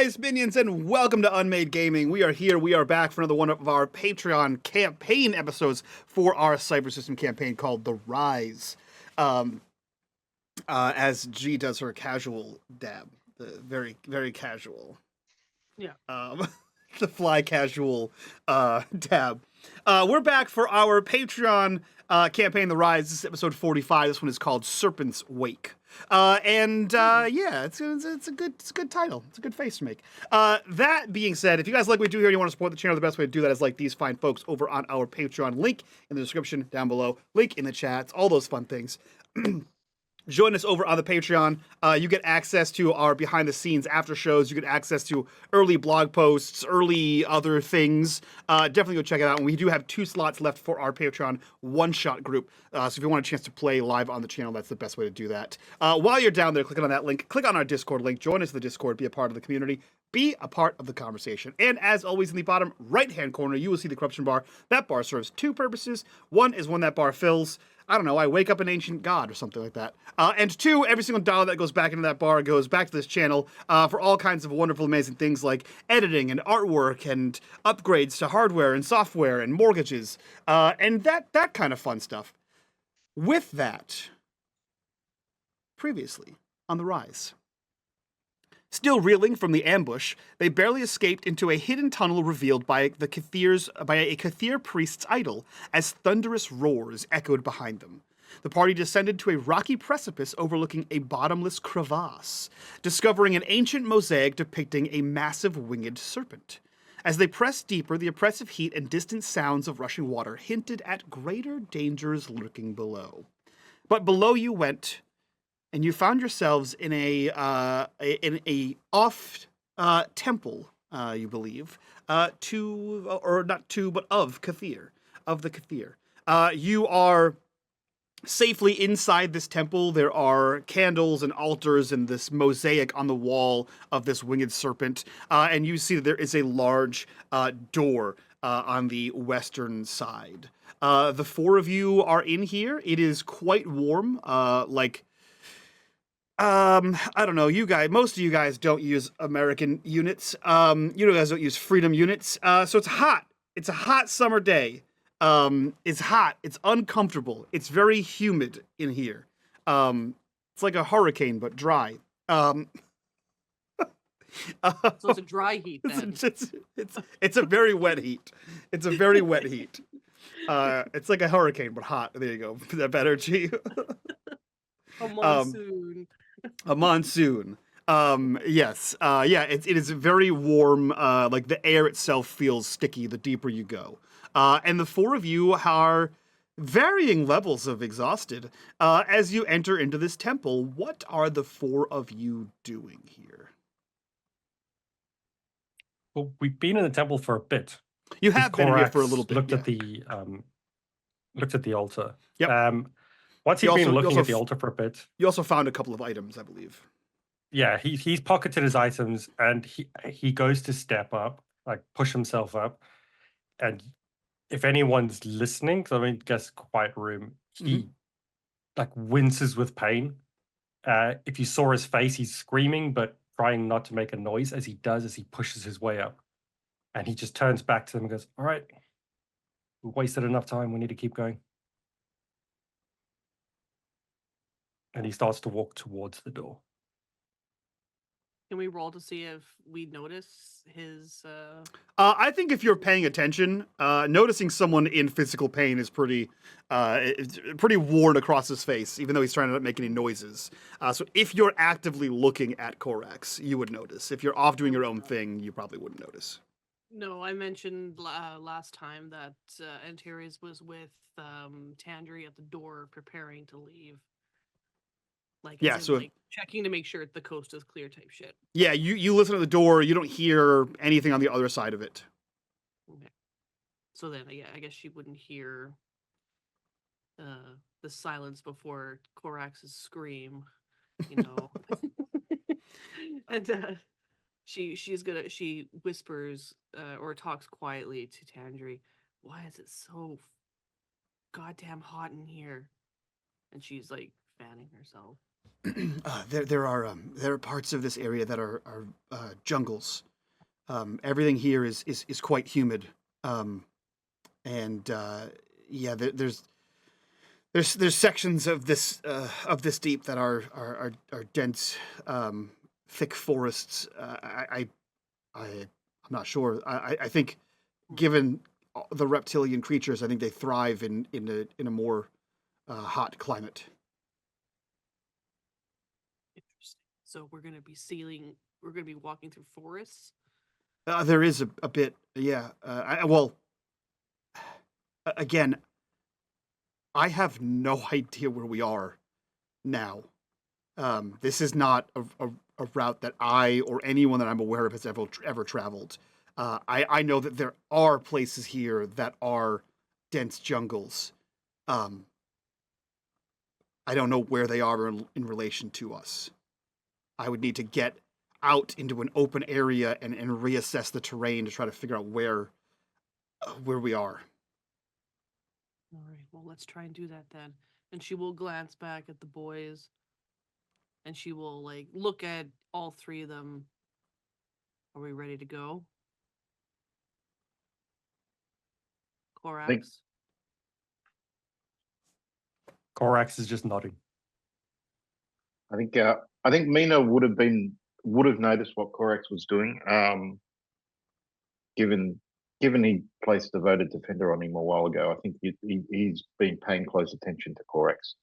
Rise, minions, and welcome to unMadeGaming. We are here. We are back for another one of our Patreon campaign episodes for our Cypher system campaign called The Rise. As G does her casual dab, the very casual. Yeah. The fly casual dab. We're back for our Patreon campaign, The Rise. This is episode 45. This one is called Serpent's Wake. Yeah, it's a good title. It's a good face to make. That being said, if you guys like what we do here and you want to support the channel, the best way to do that is like these fine folks over on our Patreon. Link in the description down below. Link in the chats. All those fun things. Join us over on the Patreon. You get access to our behind-the-scenes after shows. You get access to early blog posts, early other things. Definitely go check it out. And we do have 2 slots left for our Patreon one-shot group. So if you want a chance to play live on the channel, that's the best way to do that. While you're down there, clicking on that link, click on our Discord link. Join us in the Discord. Be a part of the community. Be a part of the conversation. And as always, in the bottom right-hand corner, you will see the corruption bar. That bar serves 2 purposes. One is when that bar fills. I don't know, I wake up an ancient god or something like that. And 2, every single dollar that goes back into that bar goes back to this channel for all kinds of wonderful, amazing things like editing and artwork and upgrades to hardware and software and mortgages and that kind of fun stuff. With that, previously on The Rise. Still reeling from the ambush, they barely escaped into a hidden tunnel revealed by a Cathir priest's idol as thunderous roars echoed behind them. The party descended to a rocky precipice overlooking a bottomless crevasse, discovering an ancient mosaic depicting a massive winged serpent. As they pressed deeper, the oppressive heat and distant sounds of rushing water hinted at greater dangers lurking below. But below you went, and you found yourselves in a off temple, you believe, of Cathir, of the Cathir. You are safely inside this temple. There are candles and altars and this mosaic on the wall of this winged serpent, and you see that there is a large door on the western side. The 4 of you are in here. It is quite warm, I don't know, most of you guys don't use American units. You guys don't use freedom units. So it's hot. It's a hot summer day. It's hot. It's uncomfortable. It's very humid in here. It's like a hurricane, but dry. So it's a dry heat then. It's a very wet heat. It's a very wet heat. It's like a hurricane, but hot. There you go. Is that better, G? A monsoon. A monsoon. Yes. It is very warm. Like the air itself feels sticky the deeper you go. And the 4 of you are varying levels of exhausted. As you enter into this temple, what are the 4 of you doing here? Well, we've been in the temple for a bit. You have been here for a little bit. Looked at the altar. Yep. Once he's been looking at the altar for a bit. You also found a couple of items, I believe. Yeah, he's pocketed his items and he goes to step up, like push himself up. And if anyone's listening, because I guess quiet room, he like winces with pain. If you saw his face, he's screaming, but trying not to make a noise as he pushes his way up. And he just turns back to them and goes, "All right, we wasted enough time. We need to keep going." And he starts to walk towards the door. Can we roll to see if we notice his... I think if you're paying attention, noticing someone in physical pain is pretty worn across his face, even though he's trying to not make any noises. So if you're actively looking at Korax, you would notice. If you're off doing your own thing, you probably wouldn't notice. No, I mentioned last time that Antares was with Tandri at the door preparing to leave. Checking to make sure the coast is clear type shit. Yeah, you listen at the door, you don't hear anything on the other side of it. Okay. So then, I guess she wouldn't hear the silence before Korax's scream, you know. And she whispers or talks quietly to Tandri, "Why is it so goddamn hot in here?" And she's like fanning herself. There are parts of this area that are jungles. Everything here is quite humid, and yeah, there's sections of this deep that are dense, thick forests. I'm not sure. I think, given the reptilian creatures, I think they thrive in a more hot climate. Interesting. So we're gonna be sealing. We're gonna be walking through forests. There is a bit, yeah. Again, I have no idea where we are now. This is not a route that I or anyone that I'm aware of has ever traveled. I know that there are places here that are dense jungles. I don't know where they are in relation to us. I would need to get out into an open area and reassess the terrain to try to figure out where we are. All right. Well, let's try and do that then. And she will glance back at the boys, and she will like look at all three of them. Are we ready to go? Corax. Corax is just nodding. I think Mina would have noticed what Corax was doing. Given he placed devoted defender on him a while ago, I think he's been paying close attention to Corax.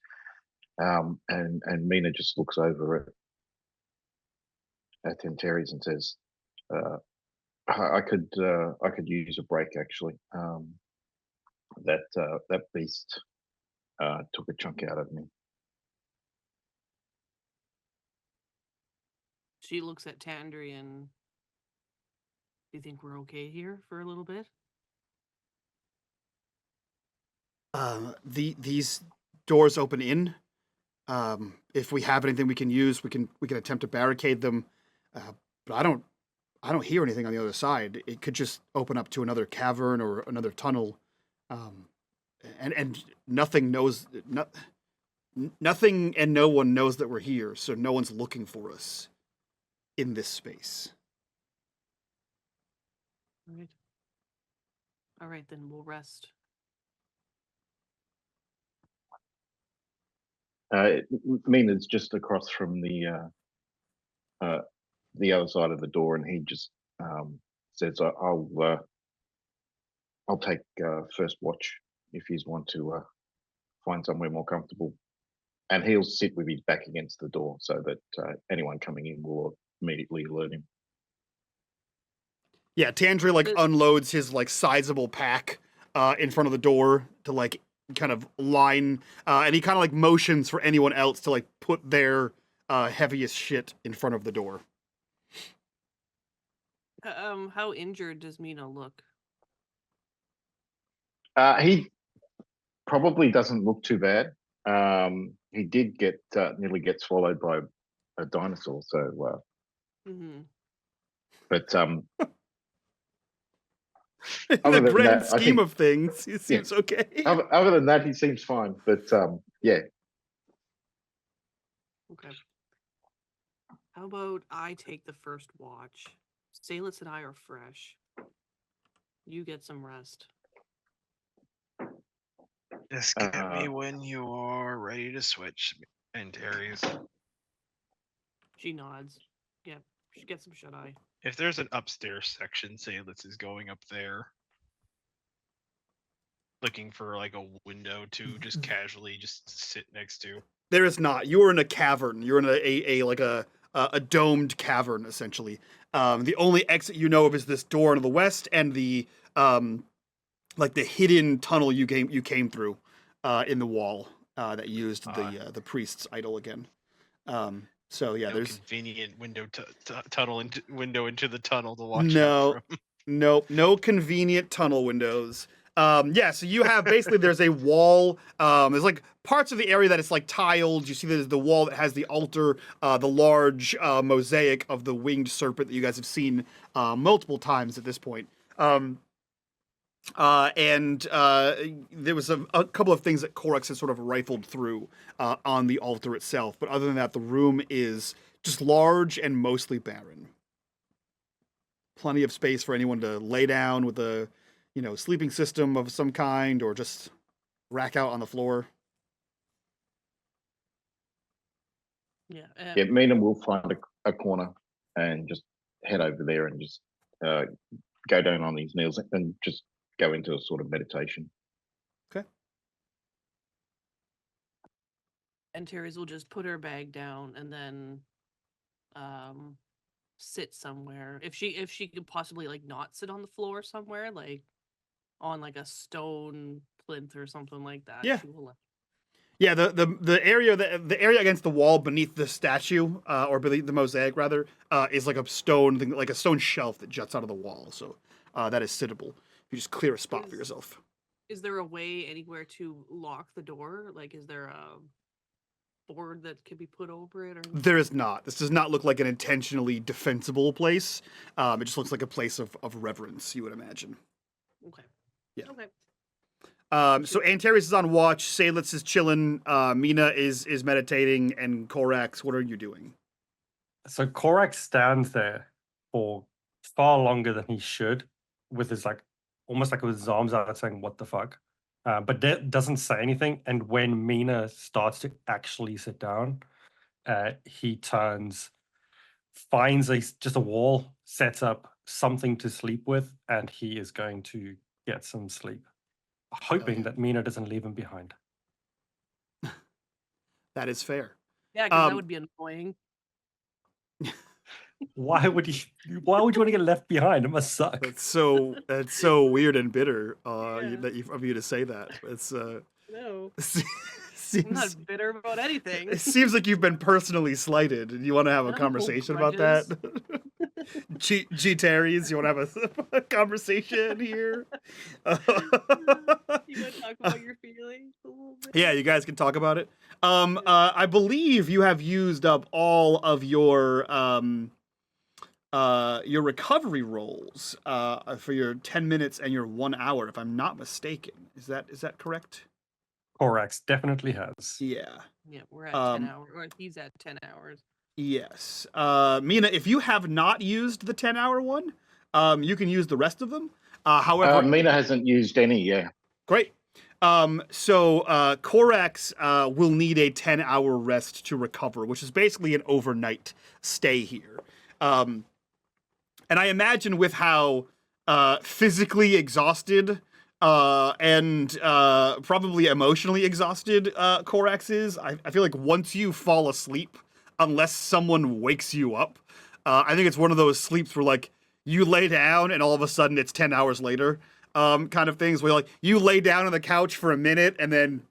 And Mina just looks over at Antares and says, I could use a break actually. That beast took a chunk out of me. She looks at Tandri and, do you think we're okay here for a little bit? These doors open in. If we have anything we can use, we can attempt to barricade them. But I don't hear anything on the other side. It could just open up to another cavern or another tunnel. And nothing knows nothing and no one knows that we're here, so no one's looking for us in this space. All right. All right, then we'll rest. Mina's just across from the other side of the door, and he just says, "I'll take first watch if you want to find somewhere more comfortable." And he'll sit with his back against the door so that anyone coming in will immediately alert him. Yeah, Tandri unloads his sizable pack in front of the door to kind of line, and he kind of motions for anyone else to put their heaviest shit in front of the door. How injured does Mina look? He probably doesn't look too bad. He did nearly get swallowed by a dinosaur. So, but in the grand scheme of things, he seems okay. Other than that, he seems fine. But yeah. Okay. How about I take the first watch? Seydlitz and I are fresh. You get some rest. Just get me when you are ready to switch, Antares. She nods. Yeah, she gets some shut-eye. If there's an upstairs section, Seydlitz is going up there, looking for a window to just casually just sit next to. There is not. You are in a cavern. You're in a domed cavern essentially. The only exit you know of is this door to the west and the the hidden tunnel you came through in the wall that used the priest's idol again. So yeah, there's convenient window into the tunnel to watch out from. No convenient tunnel windows. Yeah, so you have basically there's a wall. There's parts of the area that it's tiled. You see there's the wall that has the altar, the large mosaic of the winged serpent that you guys have seen multiple times at this point. And there was a couple of things that Korax has sort of rifled through on the altar itself. But other than that, the room is just large and mostly barren. Plenty of space for anyone to lay down with a, sleeping system of some kind, or just rack out on the floor. Yeah. Yeah, Mina will find a corner and just head over there and just go down on his knees and just go into a sort of meditation. Okay. And Terry's will just put her bag down and then sit somewhere. If she could possibly like not sit on the floor somewhere, like on like a stone plinth or something like that. Yeah. She will Yeah, the area against the wall beneath the statue, or beneath the mosaic rather, is like a stone thing, like a stone shelf that juts out of the wall. So that is sittable. You just clear a spot for yourself. Is there a way anywhere to lock the door? Like, is there a board that could be put over it? Or There is not. This does not look like an intentionally defensible place. It just looks like a place of reverence, you would imagine. Okay. Yeah. Okay. So Antares is on watch. Seydlitz is chilling. Mina is meditating, and Korax, what are you doing? So Korax stands there for far longer than he should, with his almost like with his arms out saying, "What the fuck?" But doesn't say anything. And when Mina starts to actually sit down, he turns, finds just a wall, sets up something to sleep with, and he is going to get some sleep, hoping that Mina doesn't leave him behind. That is fair. Yeah, because that would be annoying. Why would you want to get left behind? It must suck. That's so weird and bitter Yeah. of you to say that. It's No. seems, I'm not bitter about anything. It seems like you've been personally slighted, and you want to have a No conversation about that. G Terry's, you want to have a conversation here? You want to talk about your feelings a little bit? Yeah, you guys can talk about it. I believe you have used up all of your recovery rolls for your 10 minutes and your 1 hour, if I'm not mistaken. Is that correct? Korax definitely has. Yeah. Yeah, we're at 10 hours, or he's at 10 hours. Yes. Mina, if you have not used the 10-hour one, you can use the rest of them. However, Mina hasn't used any, yeah. Great. So Korax will need a 10-hour rest to recover, which is basically an overnight stay here. And I imagine with how physically exhausted and probably emotionally exhausted Korax is, I feel like once you fall asleep, unless someone wakes you up, I think it's one of those sleeps where like you lay down and all of a sudden it's 10 hours later. Kind of things where like you lay down on the couch for a minute and then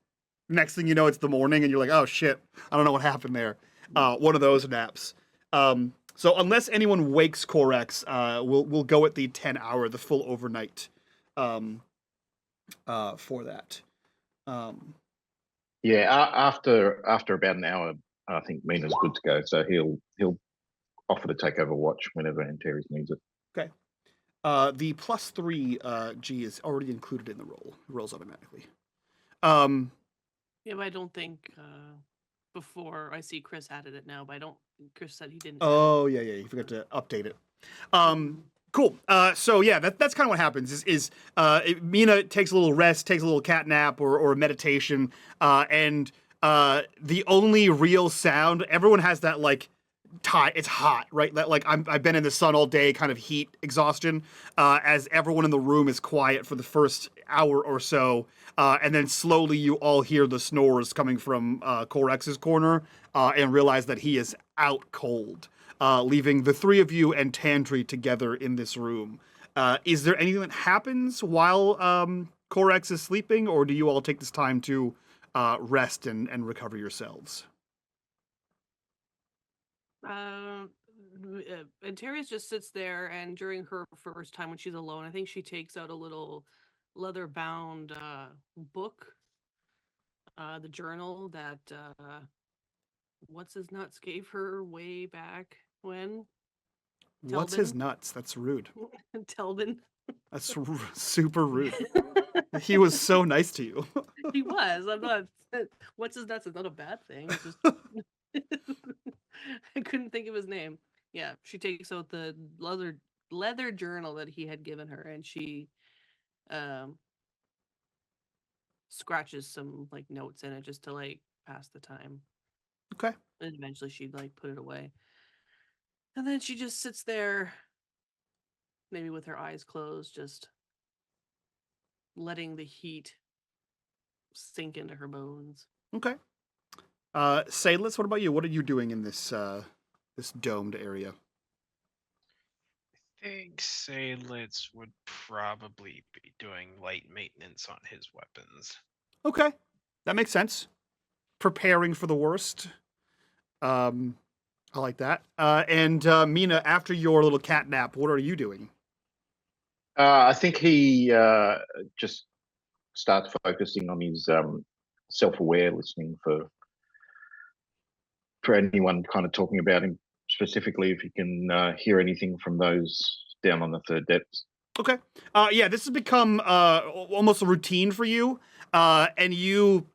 next thing you know it's the morning and you're like, oh shit, I don't know what happened there. One of those naps. So unless anyone wakes Korax, we'll go at the 10-hour, the full overnight for that. Yeah, after about an hour, I think Mina's good to go. So he'll offer to take over watch whenever Antares needs it. Okay. The +3 G is already included in the roll. It rolls automatically. Yeah, but I don't think before I see Chris added it now, but Chris said he didn't. Oh yeah, you forgot to update it. Cool. So yeah, that's kind of what happens. Is Mina takes a little rest, takes a little cat nap or meditation, and the only real sound. Everyone has that like. It's hot, right? Like I've been in the sun all day, kind of heat exhaustion. As everyone in the room is quiet for the first hour or so, and then slowly you all hear the snores coming from Korax's corner, and realize that he is out cold, leaving the three of you and Tantri together in this room. Is there anything that happens while Korax is sleeping, or do you all take this time to rest and recover yourselves? Antares just sits there, and during her first time when she's alone, I think she takes out a little leather-bound book, the journal that what's his nuts gave her way back when. What's his nuts? That's rude. Telvin. That's super rude. He was so nice to you. He was. I'm not. What's his nuts is not a bad thing. It's just I couldn't think of his name. Yeah, she takes out the leather journal that he had given her, and she scratches some like notes in it just to like pass the time. Okay. And eventually she'd like put it away. And then she just sits there, maybe with her eyes closed, just letting the heat sink into her bones. Okay. Seydlitz, what about you? What are you doing in this this domed area? I think Seydlitz would probably be doing light maintenance on his weapons. Okay, that makes sense. Preparing for the worst. I like that. And Mina, after your little cat nap, what are you doing? I think he just starts focusing on his self-aware, listening for anyone kind of talking about him specifically, if he can hear anything from those down on the third depths. Okay. Yeah, this has become almost a routine for you, and you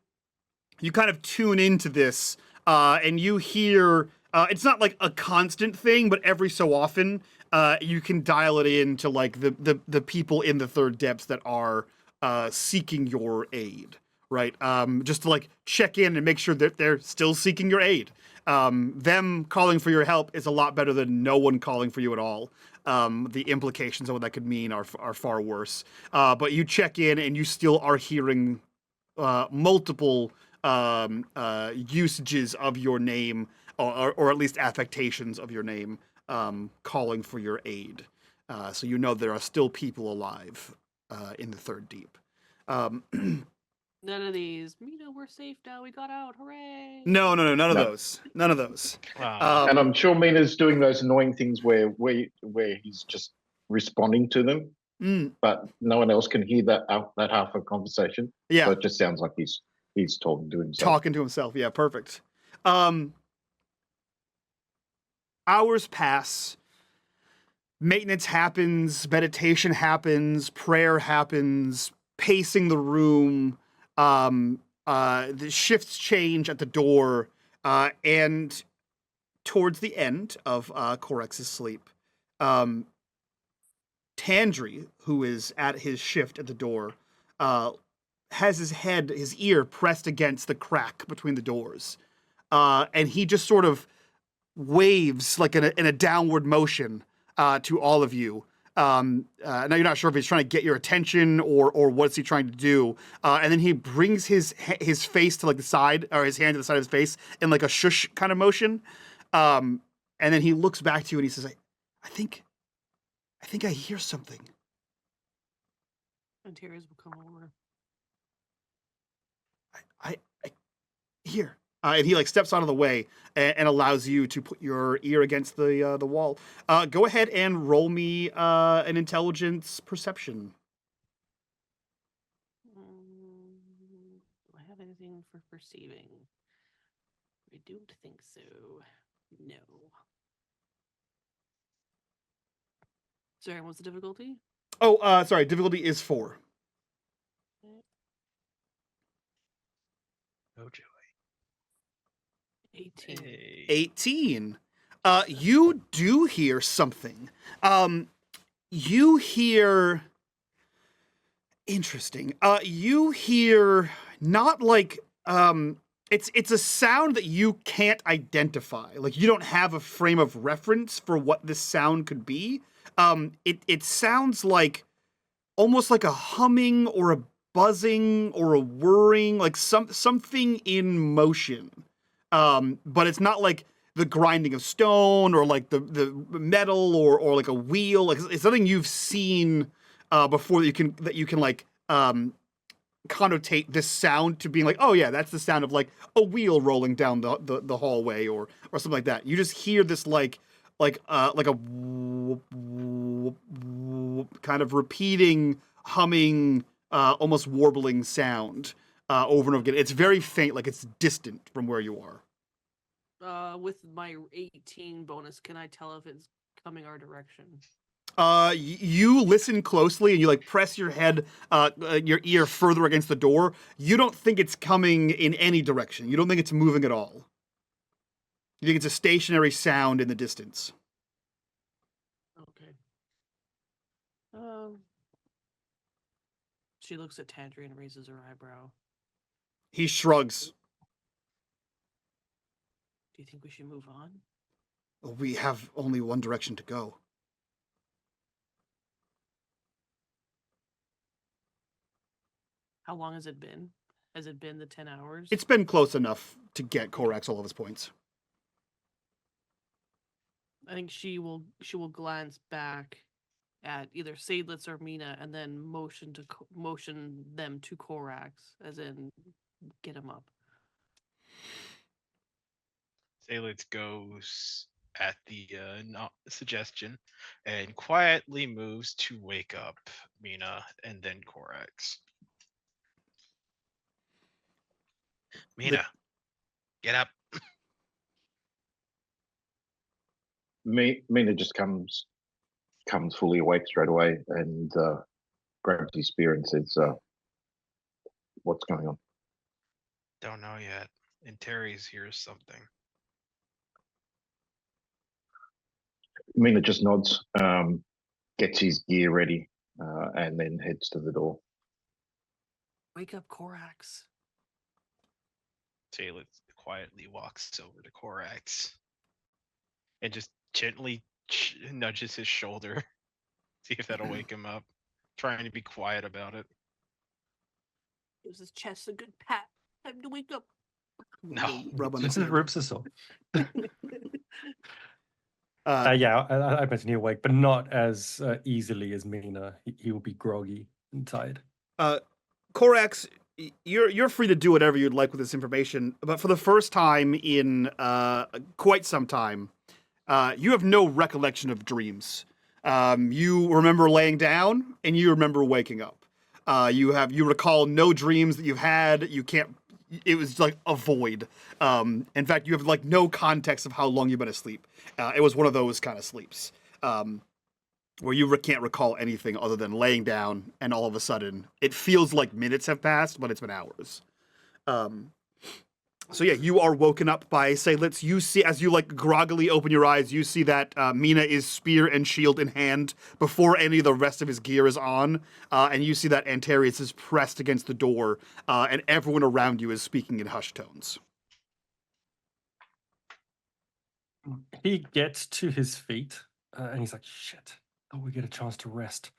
kind of tune into this, and you hear. It's not like a constant thing, but every so often, you can dial it in to like the people in the third depths that are seeking your aid, right? Just to like check in and make sure that they're still seeking your aid. Them calling for your help is a lot better than no one calling for you at all. The implications of what that could mean are far worse. But you check in and you still are hearing multiple usages of your name, or at least affectations of your name, calling for your aid. So you know there are still people alive in the third deep. None of these. Mina, we're safe now. We got out. Hooray! No, none of No. those. None of those. And I'm sure Mina's doing those annoying things where he's just responding to them, but no one else can hear that half of conversation. Yeah. So it just sounds like he's talking to himself. Talking to himself. Yeah, perfect. Hours pass. Maintenance happens. Meditation happens. Prayer happens. Pacing the room. The shifts change at the door. And towards the end of Corex's sleep, Tandri, who is at his shift at the door, has his ear pressed against the crack between the doors. And he just sort of waves like in a downward motion to all of you. Now you're not sure if he's trying to get your attention or what's he trying to do. And then he brings his face to like the side, or his hand to the side of his face in like a shush kind of motion. And then he looks back to you and he says, I think I hear something. And tears will come over. I here. And he like steps out of the way and allows you to put your ear against the wall. Go ahead and roll me an intelligence perception. Do I have anything for perceiving? I don't think so. No. Sorry, what's the difficulty? Oh, sorry. Difficulty is 4. Oh joy. 18. Hey. 18. You do hear something. You hear... Interesting. You hear not like... It's a sound that you can't identify. Like, you don't have a frame of reference for what this sound could be. It sounds like... almost like a humming or a buzzing or a whirring, like something in motion. But it's not like the grinding of stone or like the metal or like a wheel. Like it's something you've seen before that you can like connotate this sound to being like, oh yeah, that's the sound of like a wheel rolling down the hallway or something like that. You just hear this like a kind of repeating, humming, almost warbling sound over and over again. It's very faint, like it's distant from where you are. With my 18 bonus, can I tell if it's coming our direction? You listen closely and you like press your head, your ear further against the door. You don't think it's coming in any direction. You don't think it's moving at all. You think it's a stationary sound in the distance. Okay. She looks at Tandri and raises her eyebrow. He shrugs. Do you think we should move on? We have only one direction to go. How long has it been? Has it been the 10 hours? It's been close enough to get Korax all of his points. I think she will glance back at either Seydlitz or Mina and then motion them to Korax, as in get him up. Seydlitz goes at the suggestion and quietly moves to wake up Mina and then Korax. Mina, get up. Mina just comes fully awake straight away and grabs his spear and says, "What's going on?" Don't know yet. And Terry's hears something. Mina just nods, gets his gear ready, and then heads to the door. Wake up, Korax. Seydlitz quietly walks over to Korax and just gently nudges his shoulder. See if that'll wake him up. Trying to be quiet about it. Gives his chest a good pat. Time to wake up. No. Rub on his This is head. rips us off. Uh, Yeah, I imagine he'll wake, but not as easily as Mina. He will be groggy and tired. Korax, you're free to do whatever you'd like with this information, but for the first time in quite some time, you have no recollection of dreams. You remember laying down, and you remember waking up. You recall no dreams that you've had. You can't. It was like a void. In fact, you have like no context of how long you've been asleep. It was one of those kind of sleeps. Where you can't recall anything other than laying down, and all of a sudden, it feels like minutes have passed, but it's been hours. So yeah, you are woken up by Seydlitz. You see, as you like groggily open your eyes, you see that Mina is spear and shield in hand before any of the rest of his gear is on, and you see that Antarius is pressed against the door, and everyone around you is speaking in hushed tones. He gets to his feet, and he's like, "Shit! Oh, we get a chance to rest."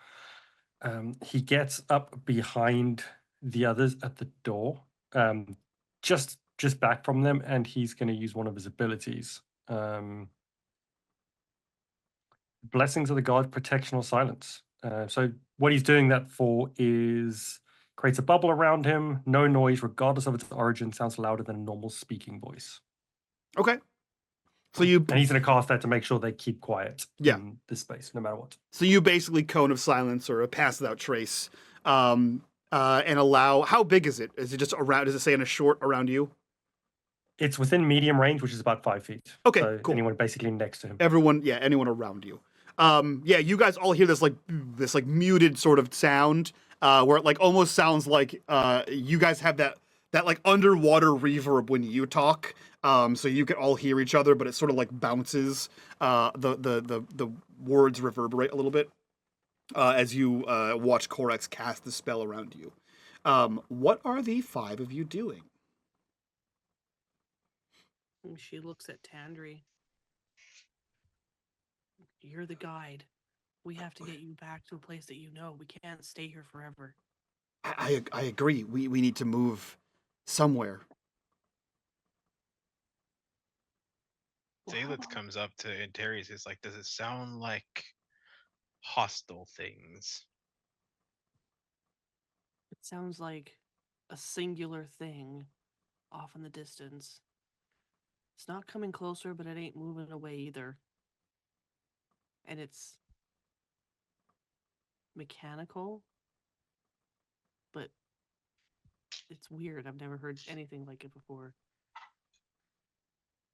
He gets up behind the others at the door, just back from them, and he's going to use one of his abilities. Blessings of the God, protection or silence. So what he's doing that for is creates a bubble around him. No noise, regardless of its origin, sounds louder than a normal speaking voice. Okay. So you And he's going to cast that to make sure they keep quiet Yeah. in this space, no matter what. So you basically cone of silence or a pass without trace, and allow. How big is it? Is it just around? Does it say in a short around you? It's within medium range, which is about 5 feet. Okay, So cool. anyone basically next to him. Everyone, yeah, anyone around you. Yeah, you guys all hear this like muted sort of sound, where it like almost sounds like you guys have that like underwater reverb when you talk. So you can all hear each other, but it sort of like bounces. The words reverberate a little bit as you watch Korax cast the spell around you. What are the 5 of you doing? And she looks at Tandri. You're the guide. We have to get you back to a place that you know. We can't stay here forever. I agree. We need to move somewhere. Seydlitz comes up to Antarius. Is like, does it sound like hostile things? It sounds like a singular thing off in the distance. It's not coming closer, but it ain't moving away either. And it's mechanical, but it's weird. I've never heard anything like it before.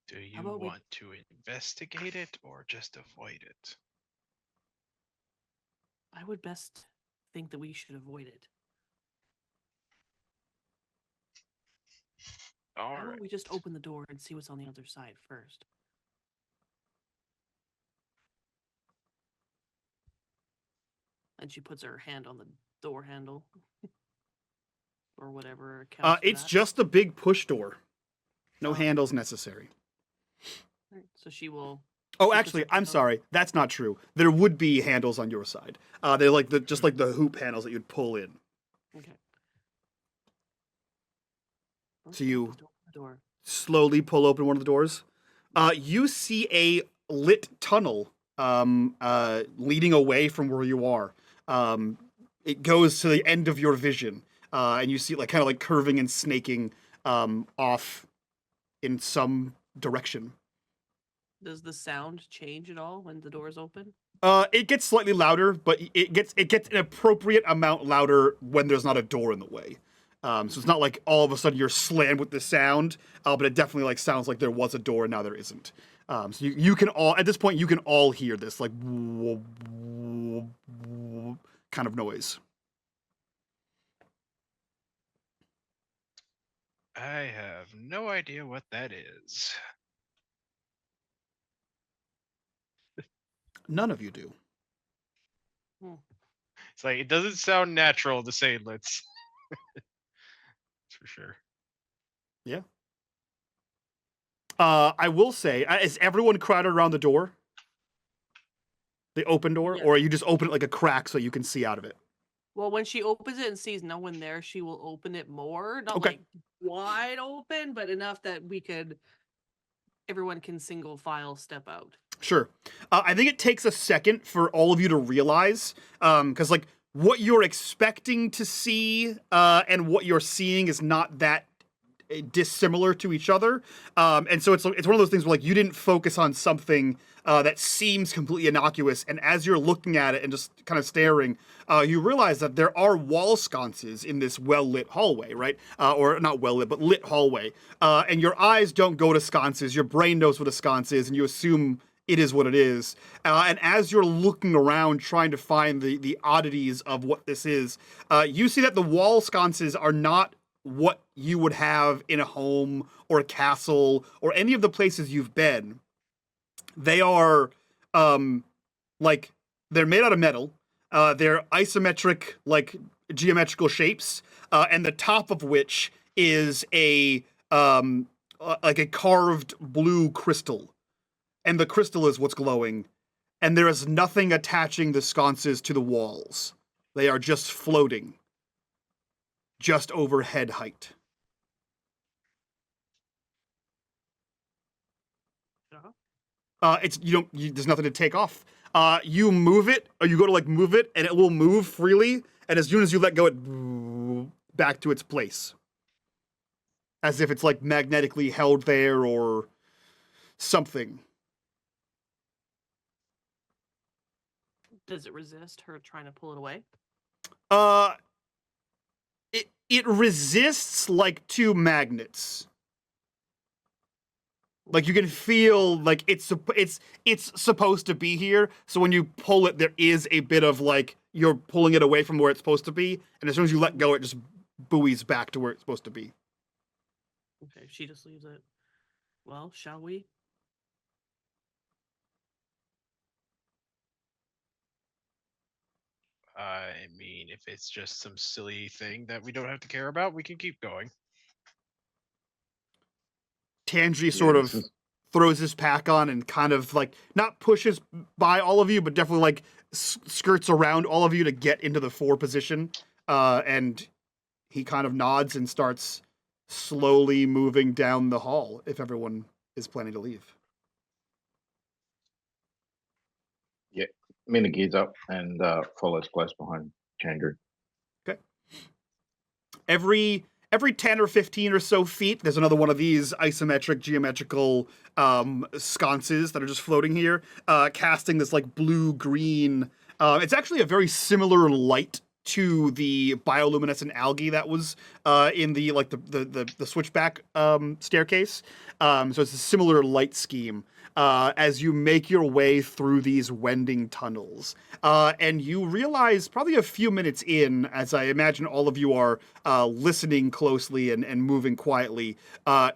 Do you about we- want to investigate it or just avoid it? I would best think that we should avoid it. All How right. about we just open the door and see what's on the other side first? And she puts her hand on the door handle. Or whatever counts for It's that. just a big push door. No Oh. handles necessary. Right, so she will. Oh, She puts actually, her I'm hand on- sorry. That's not true. There would be handles on your side. They're like just like the hoop handles that you'd pull in. Okay. So you- Open the door. Slowly pull open one of the doors. You see a lit tunnel leading away from where you are. It goes to the end of your vision, and you see it like kind of like curving and snaking off in some direction. Does the sound change at all when the doors open? It gets slightly louder, but it gets an appropriate amount louder when there's not a door in the way. So it's not like all of a sudden you're slammed with the sound, but it definitely like sounds like there was a door and now there isn't. So you can all at this point you can all hear this like kind of noise. I have no idea what that is. None of you do. It's like it doesn't sound natural to Seydlitz. For sure. I will say, is everyone crowded around the door? The open door, Yeah. or you just open it like a crack so you can see out of it? Well, when she opens it and sees no one there, she will open it more. Not Okay. like wide open, but enough that everyone can single file step out. Sure. I think it takes a second for all of you to realize, because like what you're expecting to see and what you're seeing is not that dissimilar to each other, and so it's one of those things where like you didn't focus on something that seems completely innocuous, and as you're looking at it and just kind of staring, you realize that there are wall sconces in this well-lit hallway, right? Or not well-lit, but lit hallway, and your eyes don't go to sconces, your brain knows what a sconce is, and you assume it is what it is. And as you're looking around trying to find the oddities of what this is, you see that the wall sconces are not what you would have in a home or a castle or any of the places you've been. They are like they're made out of metal. They're isometric, like geometrical shapes, and the top of which is like a carved blue crystal. And the crystal is what's glowing, and there is nothing attaching the sconces to the walls. They are just floating, just over head height. It's there's nothing to take off. You move it, or you go to like move it, and it will move freely. And as soon as you let go, it back to its place, as if it's like magnetically held there or something. Does it resist her trying to pull it away? It resists like two magnets. Like you can feel like it's supposed to be here. So when you pull it, there is a bit of like you're pulling it away from where it's supposed to be, and as soon as you let go, it just buoys back to where it's supposed to be. Okay, she just leaves it. Well, shall we? I mean, if it's just some silly thing that we don't have to care about, we can keep going. Tangi sort of throws his pack on and kind of like not pushes by all of you, but definitely like skirts around all of you to get into the 4 position. And he kind of nods and starts slowly moving down the hall if everyone is planning to leave. Mina gears up and follows close behind Chandru. Okay. Every 10 or 15 or so feet, there's another one of these isometric geometrical sconces that are just floating here, casting this like blue-green. It's actually a very similar light to the bioluminescent algae that was in the switchback staircase. So it's a similar light scheme as you make your way through these wending tunnels. And you realize probably a few minutes in, as I imagine all of you are listening closely and moving quietly,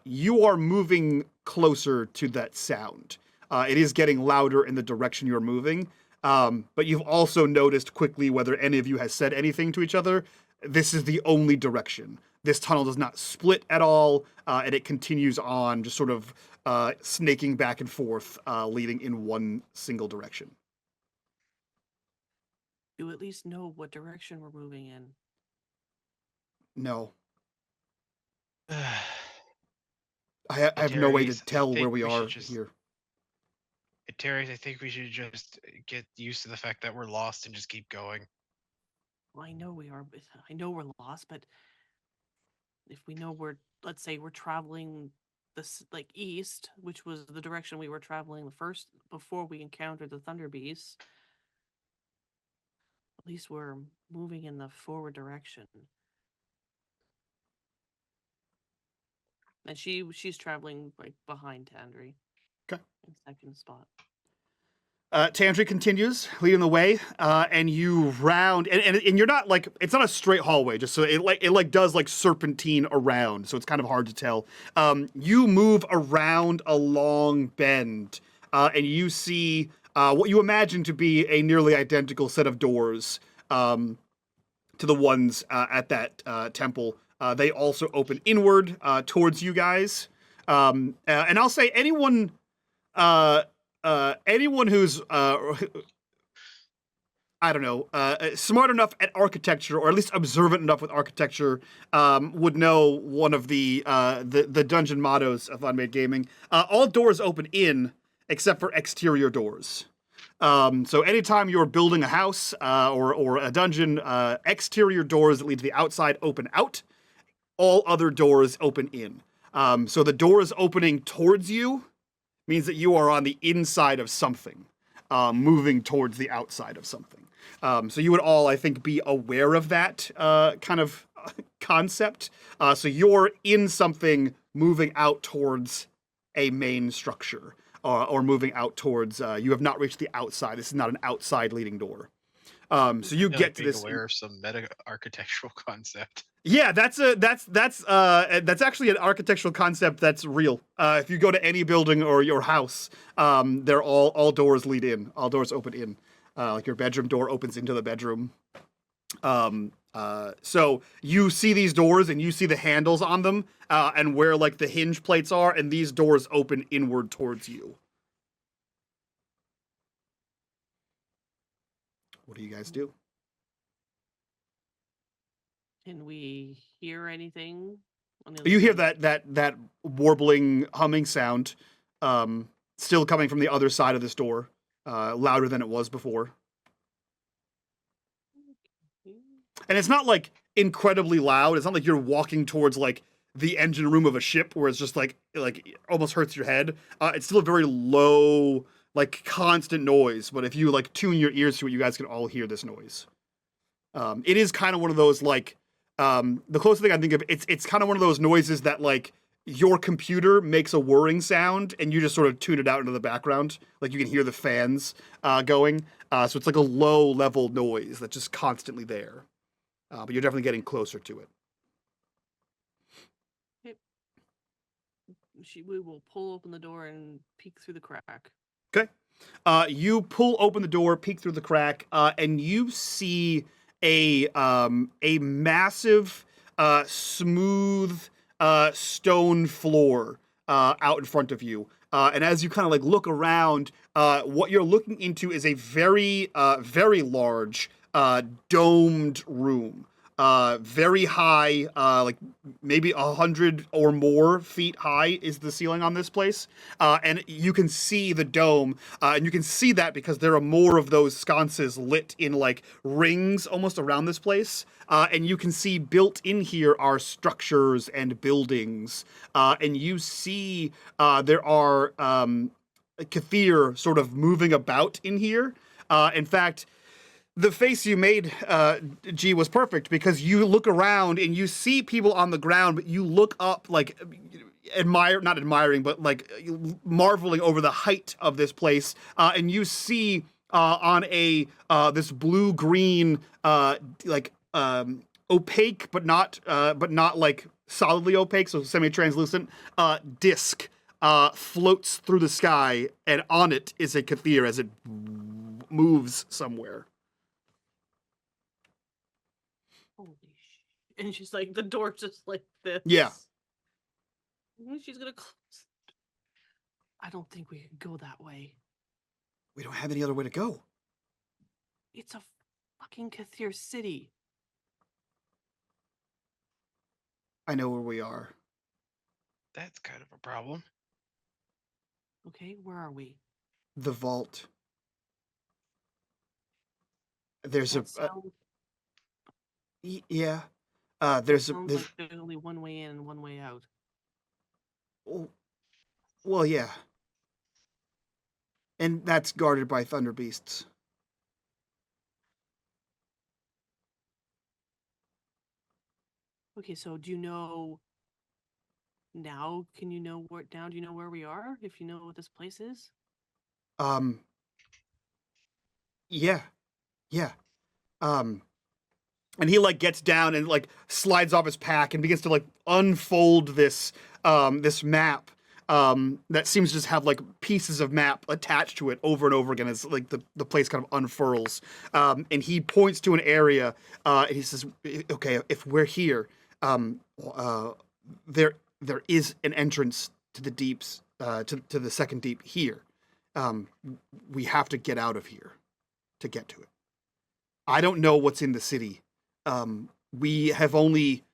you are moving closer to that sound. It is getting louder in the direction you're moving. But you've also noticed quickly whether any of you has said anything to each other. This is the only direction. This tunnel does not split at all, and it continues on, just sort of snaking back and forth, leading in one single direction. You at least know what direction we're moving in. No. I have no way to Darius, I tell where think we we are should just- here. Terry, I think we should just get used to the fact that we're lost and just keep going. Well, I know we are. I know we're lost, but if we know let's say we're traveling this like east, which was the direction we were traveling before we encountered the Thunder Beasts. At least we're moving in the forward direction. And she's traveling like behind Tandri. Okay. In second spot. Tandri continues leading the way, and you round, and you're not like, it's not a straight hallway, just so it does like serpentine around, so it's kind of hard to tell. You move around a long bend, and you see what you imagine to be a nearly identical set of doors to the ones at that temple. They also open inward towards you guys, and I'll say anyone who's I don't know, smart enough at architecture, or at least observant enough with architecture, would know one of the dungeon mottos of unMadeGaming. All doors open in, except for exterior doors. So anytime you're building a house or a dungeon, exterior doors that lead to the outside open out. All other doors open in. So the doors opening towards you means that you are on the inside of something, moving towards the outside of something. So you would all, I think, be aware of that kind of concept. So you're in something moving out towards a main structure, or moving out towards, you have not reached the outside. This is not an outside leading door. So you get to this. Aware of some meta architectural concept. Yeah, that's actually an architectural concept that's real. If you go to any building or your house, they're all doors lead in. All doors open in. Like your bedroom door opens into the bedroom. So you see these doors and you see the handles on them, and where like the hinge plates are, and these doors open inward towards you. What do you guys do? Can we hear anything? You hear that warbling, humming sound, still coming from the other side of this door, louder than it was before. And it's not like incredibly loud. It's not like you're walking towards like the engine room of a ship where it's just like almost hurts your head. It's still a very low, like constant noise. But if you like tune your ears to it, you guys can all hear this noise. It is kind of one of those like. The closest thing I think of, it's kind of one of those noises that like your computer makes a whirring sound and you just sort of tune it out into the background. Like you can hear the fans going. So it's like a low level noise that's just constantly there. But you're definitely getting closer to it. We will pull open the door and peek through the crack. Okay. You pull open the door, peek through the crack, and you see a massive, smooth stone floor out in front of you. And as you kind of like look around, what you're looking into is a very, very large domed room. Very high, like maybe 100 or more feet high is the ceiling on this place. And you can see the dome, and you can see that because there are more of those sconces lit in like rings almost around this place. And you can see built in here are structures and buildings. And you see there are Kathir sort of moving about in here. In fact, The face you made, G, was perfect because you look around and you see people on the ground, but you look up like not admiring, but like marveling over the height of this place, and you see on a this blue-green opaque but not like solidly opaque, so semi-translucent disc floats through the sky, and on it is a Kathir as it moves somewhere. Holy shit. And she's like, the door's just like this. Yeah. She's gonna close it. I don't think we can go that way. We don't have any other way to go. It's a fucking Kathir city. I know where we are. That's kind of a problem. Okay, where are we? The vault. There's That sounds, yeah. that There's sounds like there's only one way in and one way out. well, yeah. And that's guarded by thunder beasts. Okay, so do you know now? Can you know where now? Do you know where we are? If you know what this place is? Yeah. Yeah. And he like gets down and like slides off his pack and begins to like unfold this this map that seems to just have like pieces of map attached to it over and over again as like the place kind of unfurls. And he points to an area and he says, okay, if we're here, there is an entrance to the deeps, to the second deep here. We have to get out of here to get to it. I don't know what's in the city. We have only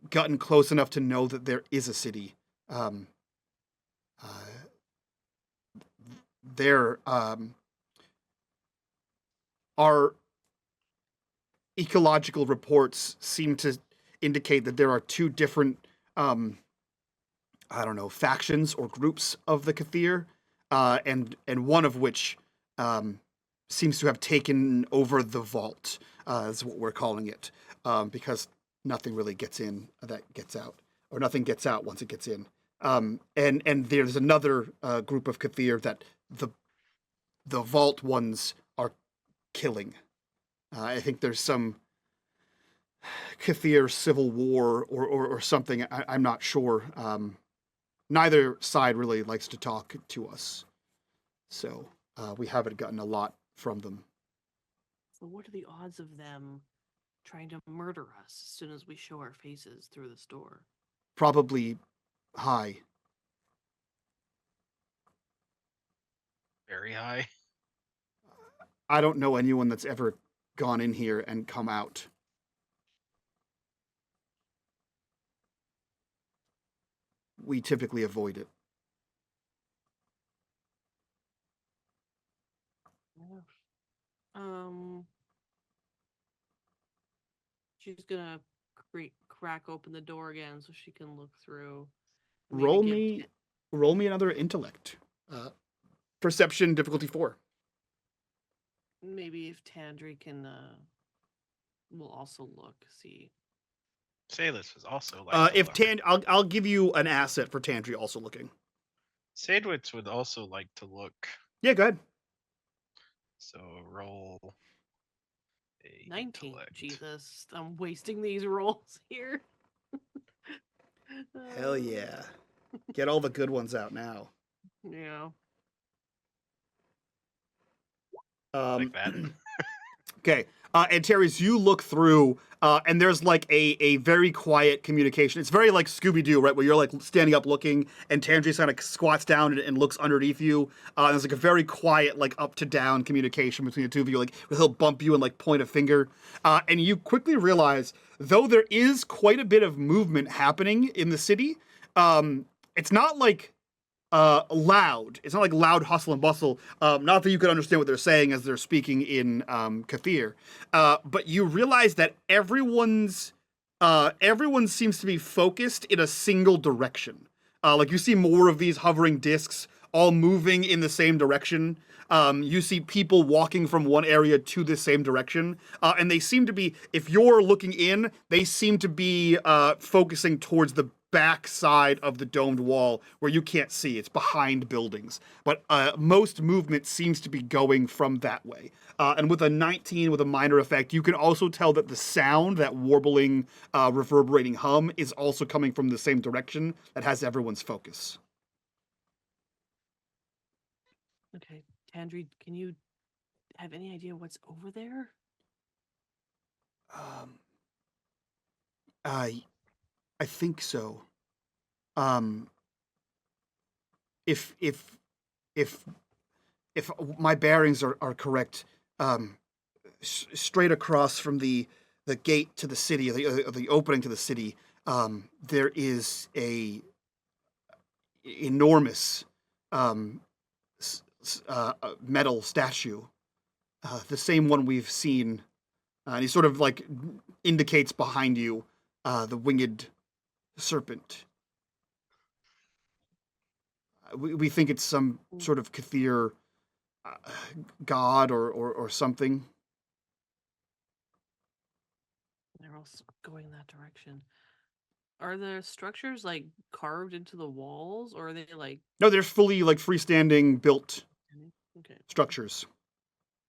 gotten close enough to know that there is a city. There are ecological reports seem to indicate that there are two different, factions or groups of the Kathir, and one of which seems to have taken over the vault, is what we're calling it, because nothing really gets in that gets out, or nothing gets out once it gets in. And there's another group of Kathir that the vault ones are killing. I think there's some Kathir civil war or something. I'm not sure. Neither side really likes to talk to us, so we haven't gotten a lot from them. So what are the odds of them trying to murder us as soon as we show our faces through this door? Probably high. Very high. I don't know anyone that's ever gone in here and come out. We typically avoid it. She's gonna crack open the door again so she can look through. Maybe Roll me another intellect. Perception difficulty 4. Maybe if Tandri can, will also look, see. Seydlitz was also like. I'll give you an asset for Tandri also looking. Seydlitz would also like to look. Yeah, go ahead. So roll. 19. Intellect. Jesus, I'm wasting these rolls here. Hell yeah. Get all the good ones out now. Yeah. Like that. Okay. And Terry's, you look through, and there's like a very quiet communication. It's very like Scooby-Doo, right? Where you're like standing up looking, and Tandri kind of squats down and looks underneath you. There's like a very quiet, like up to down communication between the two of you. Like he'll bump you and like point a finger. And you quickly realize, though there is quite a bit of movement happening in the city, it's not like loud. It's not like loud hustle and bustle. Not that you could understand what they're saying as they're speaking in Kathir, but you realize that everyone seems to be focused in a single direction. Like you see more of these hovering discs all moving in the same direction. you see people walking from one area to the same direction, and they seem to be, if you're looking in, they seem to be focusing towards the back side of the domed wall where you can't see. It's behind buildings. But most movement seems to be going from that way. And with a 19 with a minor effect, you can also tell that the sound, that warbling, reverberating hum, is also coming from the same direction that has everyone's focus. Okay, Tandri, can you have any idea what's over there? I think so. If my bearings are correct, straight across from the gate to the city, the opening to the city, there is a enormous metal statue, the same one we've seen. And he sort of like indicates behind you the winged serpent. We think it's some sort of Kathir god or something. They're all going that direction. Are the structures like carved into the walls, or are they like? No, they're fully like freestanding built Okay. structures.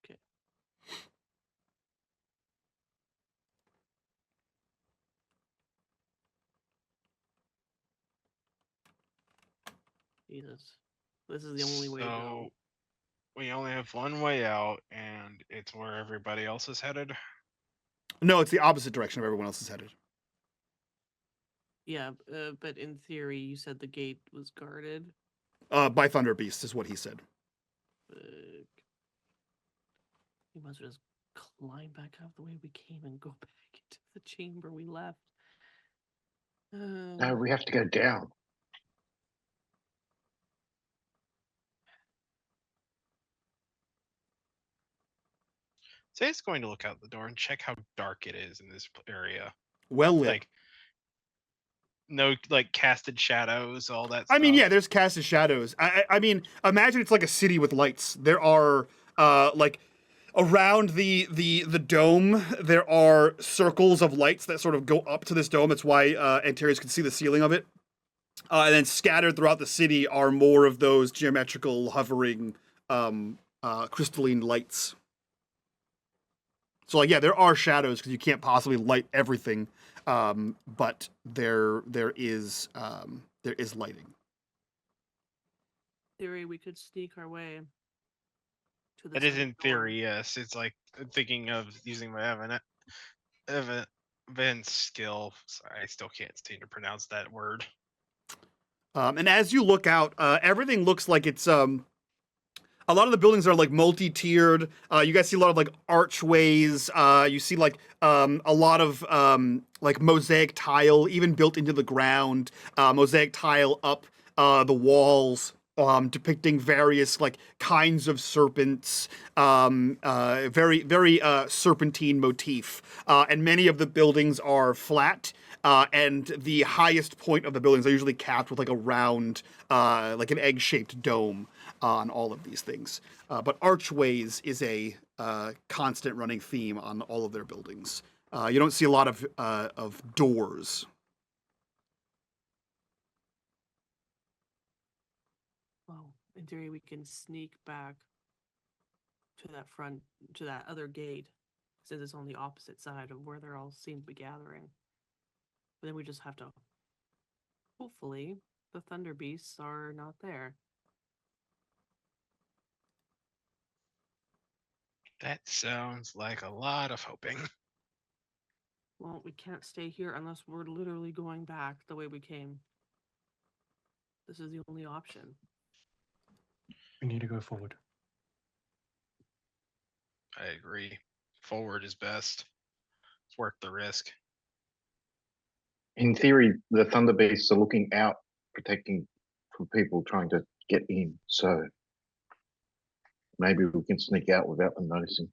Okay. Jesus, this is the only way to go. So we only have one way out, and it's where everybody else is headed. No, it's the opposite direction of everyone else is headed. Yeah, but in theory, you said the gate was guarded. By Thunder Beast is what he said. We must just climb back out the way we came and go back into the chamber we left. No, we have to go down. Say's going to look out the door and check how dark it is in this area. Well lit. Like, no, like casted shadows, all that I stuff. mean, yeah, there's casted shadows. I mean, imagine it's like a city with lights. There are like around the dome, there are circles of lights that sort of go up to this dome. That's why Antarius can see the ceiling of it. And then scattered throughout the city are more of those geometrical, hovering, crystalline lights. So, like, yeah, there are shadows because you can't possibly light everything, but there is lighting. theory, we could sneak our way to the That is side in door. theory, yes. It's like thinking of using my event skill. I still can't seem to pronounce that word. And as you look out, everything looks like it's a lot of the buildings are like multi-tiered. You guys see a lot of like archways. You see like a lot of like mosaic tile, even built into the ground. Mosaic tile up the walls, depicting various like kinds of serpents. Very serpentine motif. And many of the buildings are flat. And the highest point of the buildings are usually capped with like a round, like an egg-shaped dome on all of these things. But archways is a constant running theme on all of their buildings. You don't see a lot of doors. Well, in theory, we can sneak back to that other gate, since it's on the opposite side of where they're all seem to be gathering. But then we just have to. Hopefully, the Thunder Beasts are not there. That sounds like a lot of hoping. Well, we can't stay here unless we're literally going back the way we came. This is the only option. We need to go forward. I agree. Forward is best. It's worth the risk. In theory, the Thunder Beasts are looking out, protecting from people trying to get in. So maybe we can sneak out without them noticing.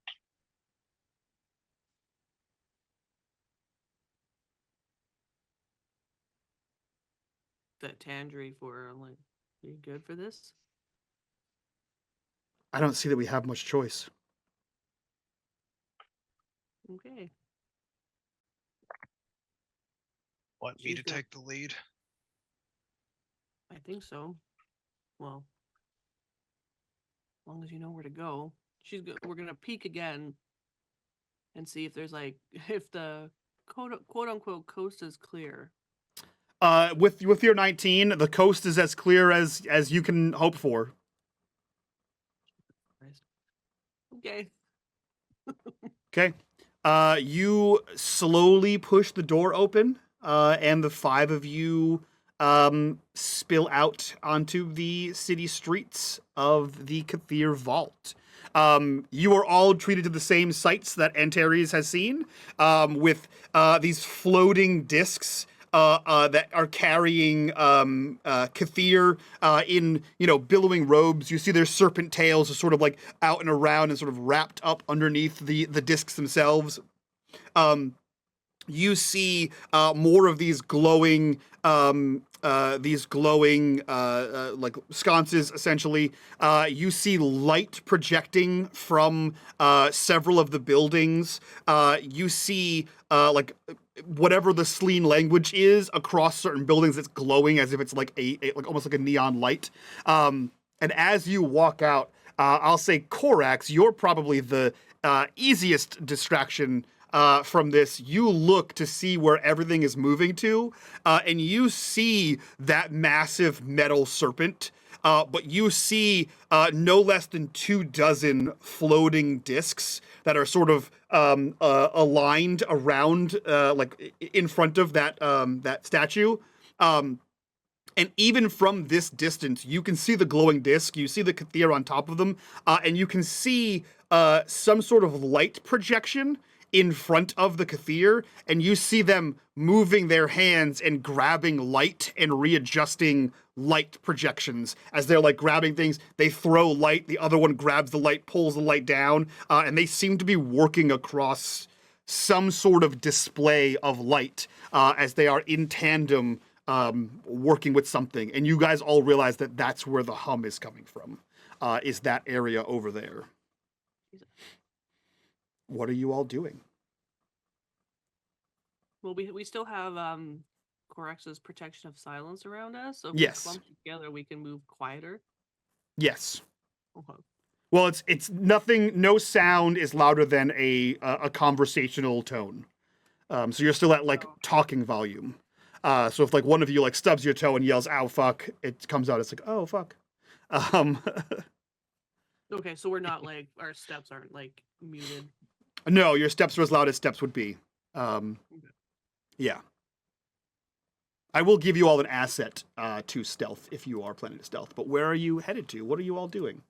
That Tandri for like, are you good for this? I don't see that we have much choice. Okay. Want me to She's the- take the lead? I think so. Well, as long as you know where to go. We're gonna peek again and see if there's like if the quote unquote coast is clear. With your 19, the coast is as clear as you can hope for. Okay. Okay. You slowly push the door open, and the 5 of you spill out onto the city streets of the Cathir Vault. You are all treated to the same sights that Antares has seen, with these floating discs that are carrying Cathir in billowing robes. You see their serpent tails are sort of like out and around and sort of wrapped up underneath the discs themselves. You see more of these glowing like sconces, essentially. You see light projecting from several of the buildings. You see like whatever the Sleen language is across certain buildings. It's glowing as if it's like like almost like a neon light. And as you walk out, I'll say, Korax, you're probably the easiest distraction from this. You look to see where everything is moving to, and you see that massive metal serpent, but you see no less than 24 floating discs that are sort of aligned around, like in front of that statue. And even from this distance, you can see the glowing disc, you see the Cathir on top of them, and you can see some sort of light projection in front of the Cathir, and you see them moving their hands and grabbing light and readjusting light projections. As they're like grabbing things, they throw light, the other one grabs the light, pulls the light down, and they seem to be working across some sort of display of light as they are in tandem working with something. And you guys all realize that that's where the hum is coming from, is that area over there. What are you all doing? Well, we still have Corax's protection of silence around us, so if Yes. we clump together, we can move quieter. Yes. Okay. Well, it's nothing. No sound is louder than a conversational tone. So you're still at like talking volume. So if like one of you like stubs your toe and yells "ow fuck," it comes out. It's like, oh fuck. Okay, so we're not like our steps aren't like muted. No, your steps are as loud as steps would be. Yeah. I will give you all an asset to stealth if you are planning to stealth. But where are you headed to? What are you all doing?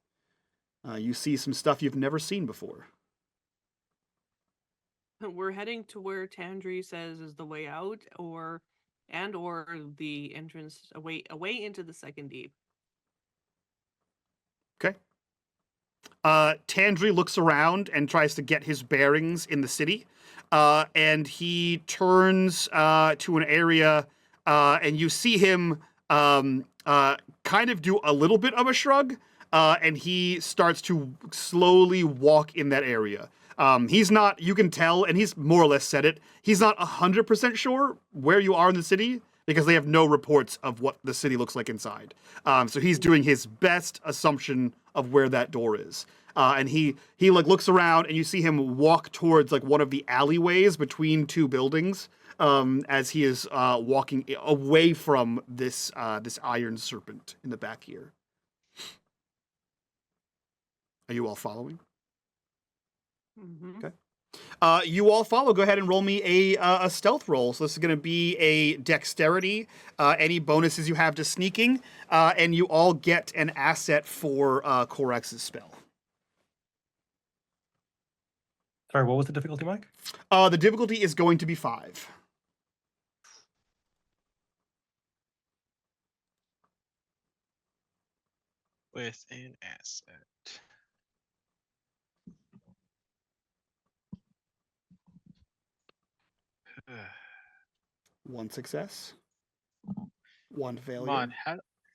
You see some stuff you've never seen before. We're heading to where Tandri says is the way out, or the entrance away into the second deep. Okay. Tandri looks around and tries to get his bearings in the city, and he turns to an area, and you see him kind of do a little bit of a shrug, and he starts to slowly walk in that area. He's not, you can tell, and he's more or less said it, he's not 100% sure where you are in the city, because they have no reports of what the city looks like inside. So he's doing his best assumption of where that door is. And he like looks around, and you see him walk towards like one of the alleyways between two buildings, as he is walking away from this iron serpent in the back here. Are you all following? Mm-hmm. Okay. You all follow. Go ahead and roll me a stealth roll. So this is going to be a dexterity, any bonuses you have to sneaking, and you all get an asset for Korax's spell. Sorry, what was the difficulty, Mike? The difficulty is going to be 5. With an asset. One success. One failure. Come on,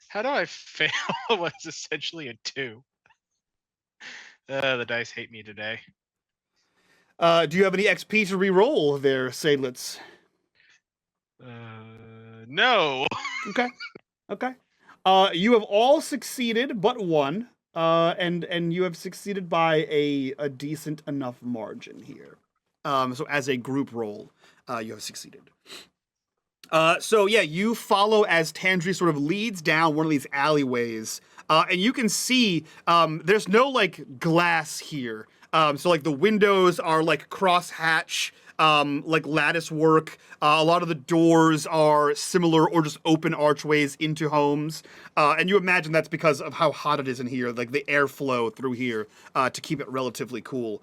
how do I fail what's essentially a 2? The dice hate me today. Do you have any XP to re-roll there, Seydlitz? No. Okay. Okay. You have all succeeded but one, and you have succeeded by a decent enough margin here. So as a group roll, you have succeeded. So yeah, you follow as Tandri sort of leads down one of these alleyways, and you can see there's no like glass here. So like the windows are like cross-hatch, like lattice work. A lot of the doors are similar or just open archways into homes. And you imagine that's because of how hot it is in here, like the airflow through here to keep it relatively cool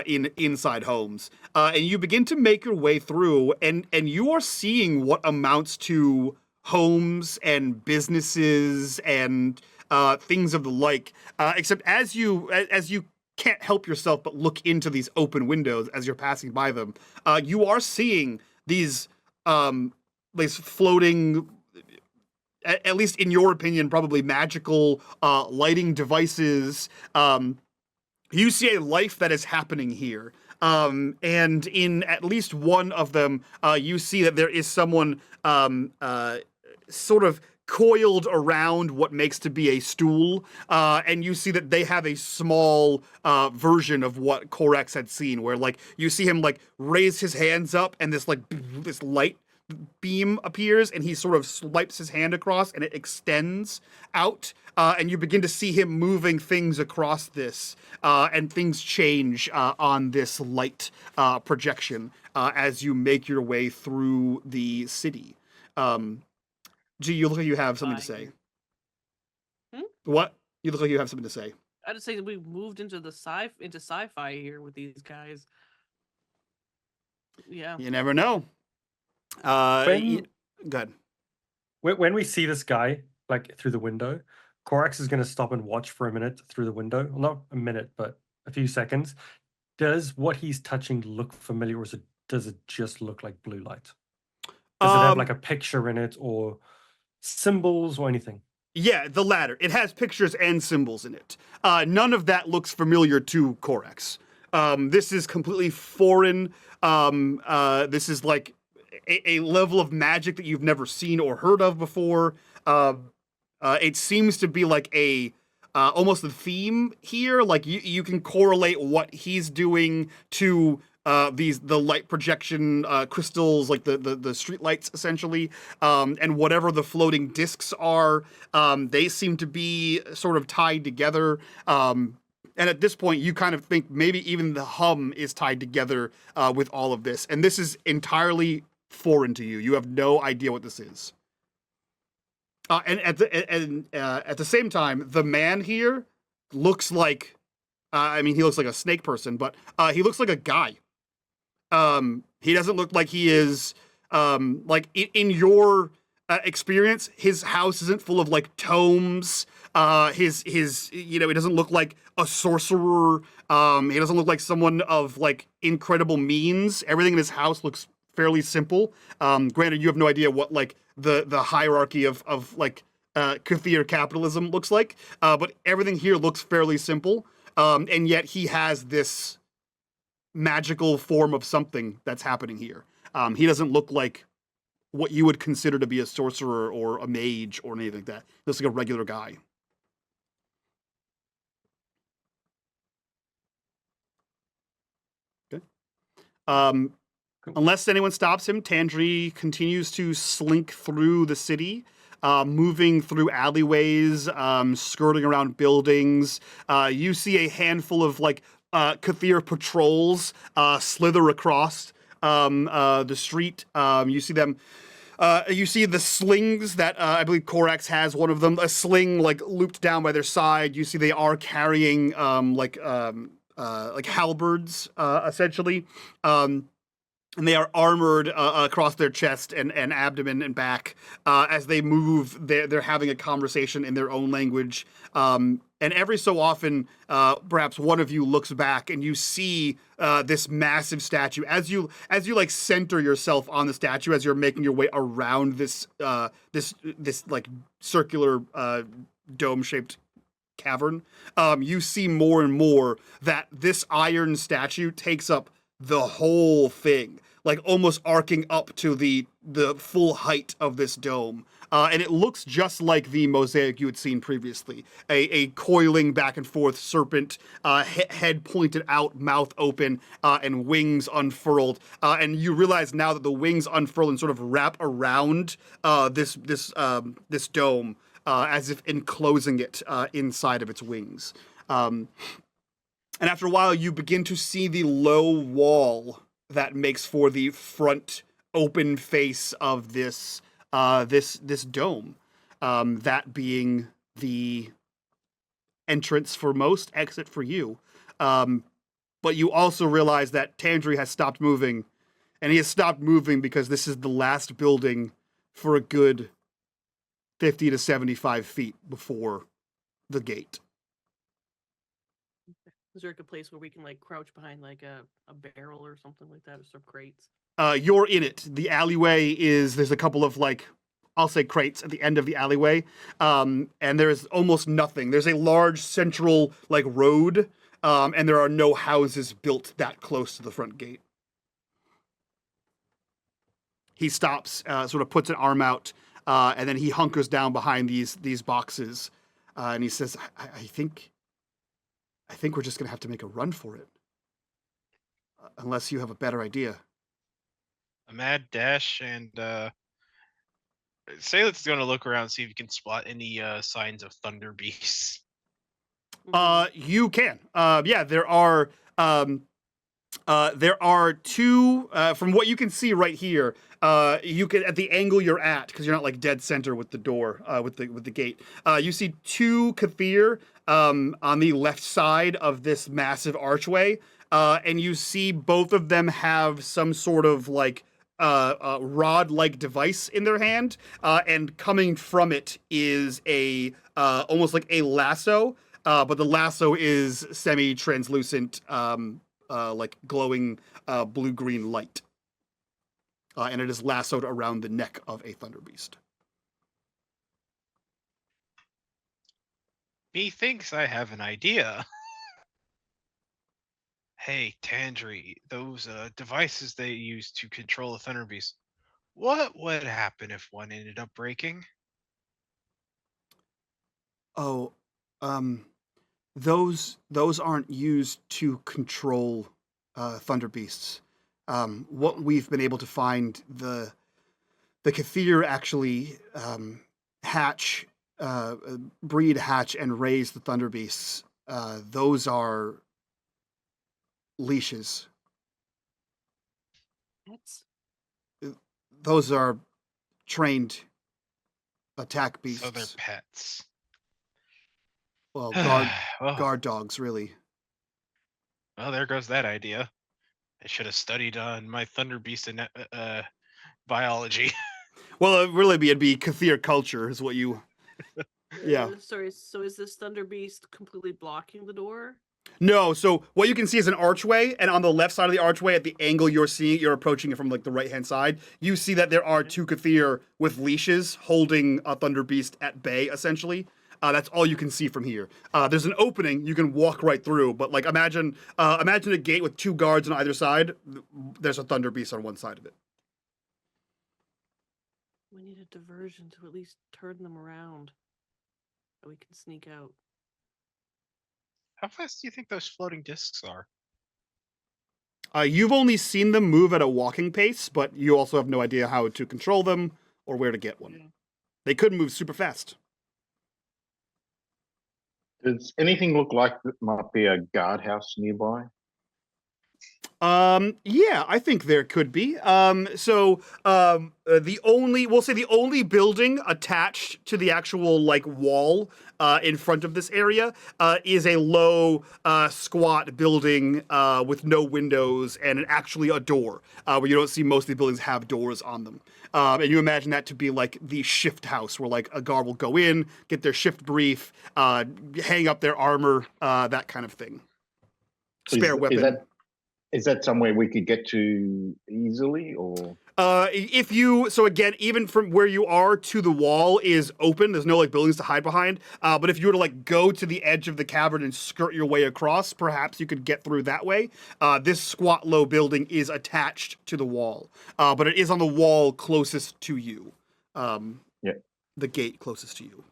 inside homes. And you begin to make your way through, and you are seeing what amounts to homes and businesses and things of the like. Except as you can't help yourself but look into these open windows as you're passing by them, you are seeing these floating, at least in your opinion, probably magical lighting devices. You see a life that is happening here. And in at least one of them, you see that there is someone sort of coiled around what makes to be a stool, and you see that they have a small version of what Corax had seen, where like you see him like raise his hands up, and this like this light beam appears, and he sort of swipes his hand across, and it extends out, and you begin to see him moving things across this, and things change on this light projection as you make your way through the city. G, you look like you have something to say. What? You look like you have something to say. I just say that we moved into sci-fi here with these guys. Yeah. You never know. Go ahead. When we see this guy like through the window, Corax is going to stop and watch for a minute through the window. Well, not a minute, but a few seconds. Does what he's touching look familiar, or does it just look like blue light? Does it have like a picture in it, or symbols, or anything? Yeah, the latter. It has pictures and symbols in it. None of that looks familiar to Corax. This is completely foreign. This is like a level of magic that you've never seen or heard of before. It seems to be like almost a theme here. Like you can correlate what he's doing to the light projection crystals, like the street lights essentially, and whatever the floating discs are, they seem to be sort of tied together. And at this point, you kind of think maybe even the hum is tied together with all of this. And this is entirely foreign to you. You have no idea what this is. And at the same time, the man here looks like, he looks like a snake person, but he looks like a guy. He doesn't look like he is, like in your experience, his house isn't full of like tomes. He doesn't look like a sorcerer. He doesn't look like someone of like incredible means. Everything in his house looks fairly simple. Granted, you have no idea what like the hierarchy of like Cathir capitalism looks like, but everything here looks fairly simple. And yet he has this magical form of something that's happening here. He doesn't look like what you would consider to be a sorcerer or a mage or anything like that. He looks like a regular guy. Okay. Unless anyone stops him, Tandri continues to slink through the city, moving through alleyways, skirting around buildings. You see a handful of like Cathir patrols slither across the street. You see them. You see the slings that I believe Corax has one of them, a sling like looped down by their side. You see they are carrying like halberds essentially. And they are armored across their chest and abdomen and back as they move. They're having a conversation in their own language. And every so often, perhaps one of you looks back and you see this massive statue. As you like center yourself on the statue, as you're making your way around this like circular dome-shaped cavern, you see more and more that this iron statue takes up the whole thing, like almost arcing up to the full height of this dome. And it looks just like the mosaic you had seen previously. A coiling back and forth serpent, head pointed out, mouth open, and wings unfurled. And you realize now that the wings unfurl and sort of wrap around this dome, as if enclosing it inside of its wings. And after a while, you begin to see the low wall that makes for the front open face of this dome, that being the entrance for most, exit for you. But you also realize that Tandri has stopped moving, and he has stopped moving because this is the last building for a good 50 to 75 feet before the gate. Is there like a place where we can like crouch behind like a barrel or something like that, or some crates? You're in it. The alleyway there's a couple of I'll say crates at the end of the alleyway. And there's almost nothing. There's a large central road, and there are no houses built that close to the front gate. He stops, sort of puts an arm out, and then he hunkers down behind these boxes, and he says, I think we're just gonna have to make a run for it. Unless you have a better idea. A mad dash, and Seydlitz is going to look around and see if you can spot any signs of thunder beasts. You can. Yeah, there are two, from what you can see right here, you can, at the angle you're at, because you're not dead center with the door, with the gate, you see two Kathir on the left side of this massive archway, and you see both of them have some sort of rod-like device in their hand, and coming from it is almost like a lasso, but the lasso is semi-translucent, glowing blue-green light. And it is lassoed around the neck of a thunder beast. Methinks I have an idea. Hey, Tandri, those devices they use to control the thunder beast, what would happen if one ended up breaking? Oh, those aren't used to control thunder beasts. What we've been able to find, the Kathir actually breed, hatch, and raise the thunder beasts. Those are leashes. Pets? Those are trained attack beasts. So they're pets. Well, Well, guard dogs, really. well, there goes that idea. I should have studied on my thunder beast in biology. Well, it'd be Kathir culture, is what you. Yeah. Sorry. So is this thunder beast completely blocking the door? No, so what you can see is an archway, and on the left side of the archway, at the angle you're approaching it from the right-hand side, you see that there are two Kathir with leashes holding a thunder beast at bay, essentially. That's all you can see from here. There's an opening you can walk right through, but imagine a gate with two guards on either side. There's a thunder beast on one side of it. We need a diversion to at least turn them around, so we can sneak out. How fast do you think those floating discs are? You've only seen them move at a walking pace, but you also have no idea how to control them or where to get one. Yeah. They could move super fast. Does anything look like it might be a guardhouse nearby? Yeah, I think there could be. The only building attached to the actual wall in front of this area is a low, squat building with no windows and actually a door, where you don't see most of the buildings have doors on them. And you imagine that to be the shift house, where a guard will go in, get their shift brief, hang up their armor, that kind of thing. Spare weapon. Is that somewhere we could get to easily, or? If you, so again, even from where you are to the wall is open. There's no like buildings to hide behind. But if you were to like go to the edge of the cavern and skirt your way across, perhaps you could get through that way. This squat low building is attached to the wall, but it is on the wall closest to you. Yeah. The gate closest to you.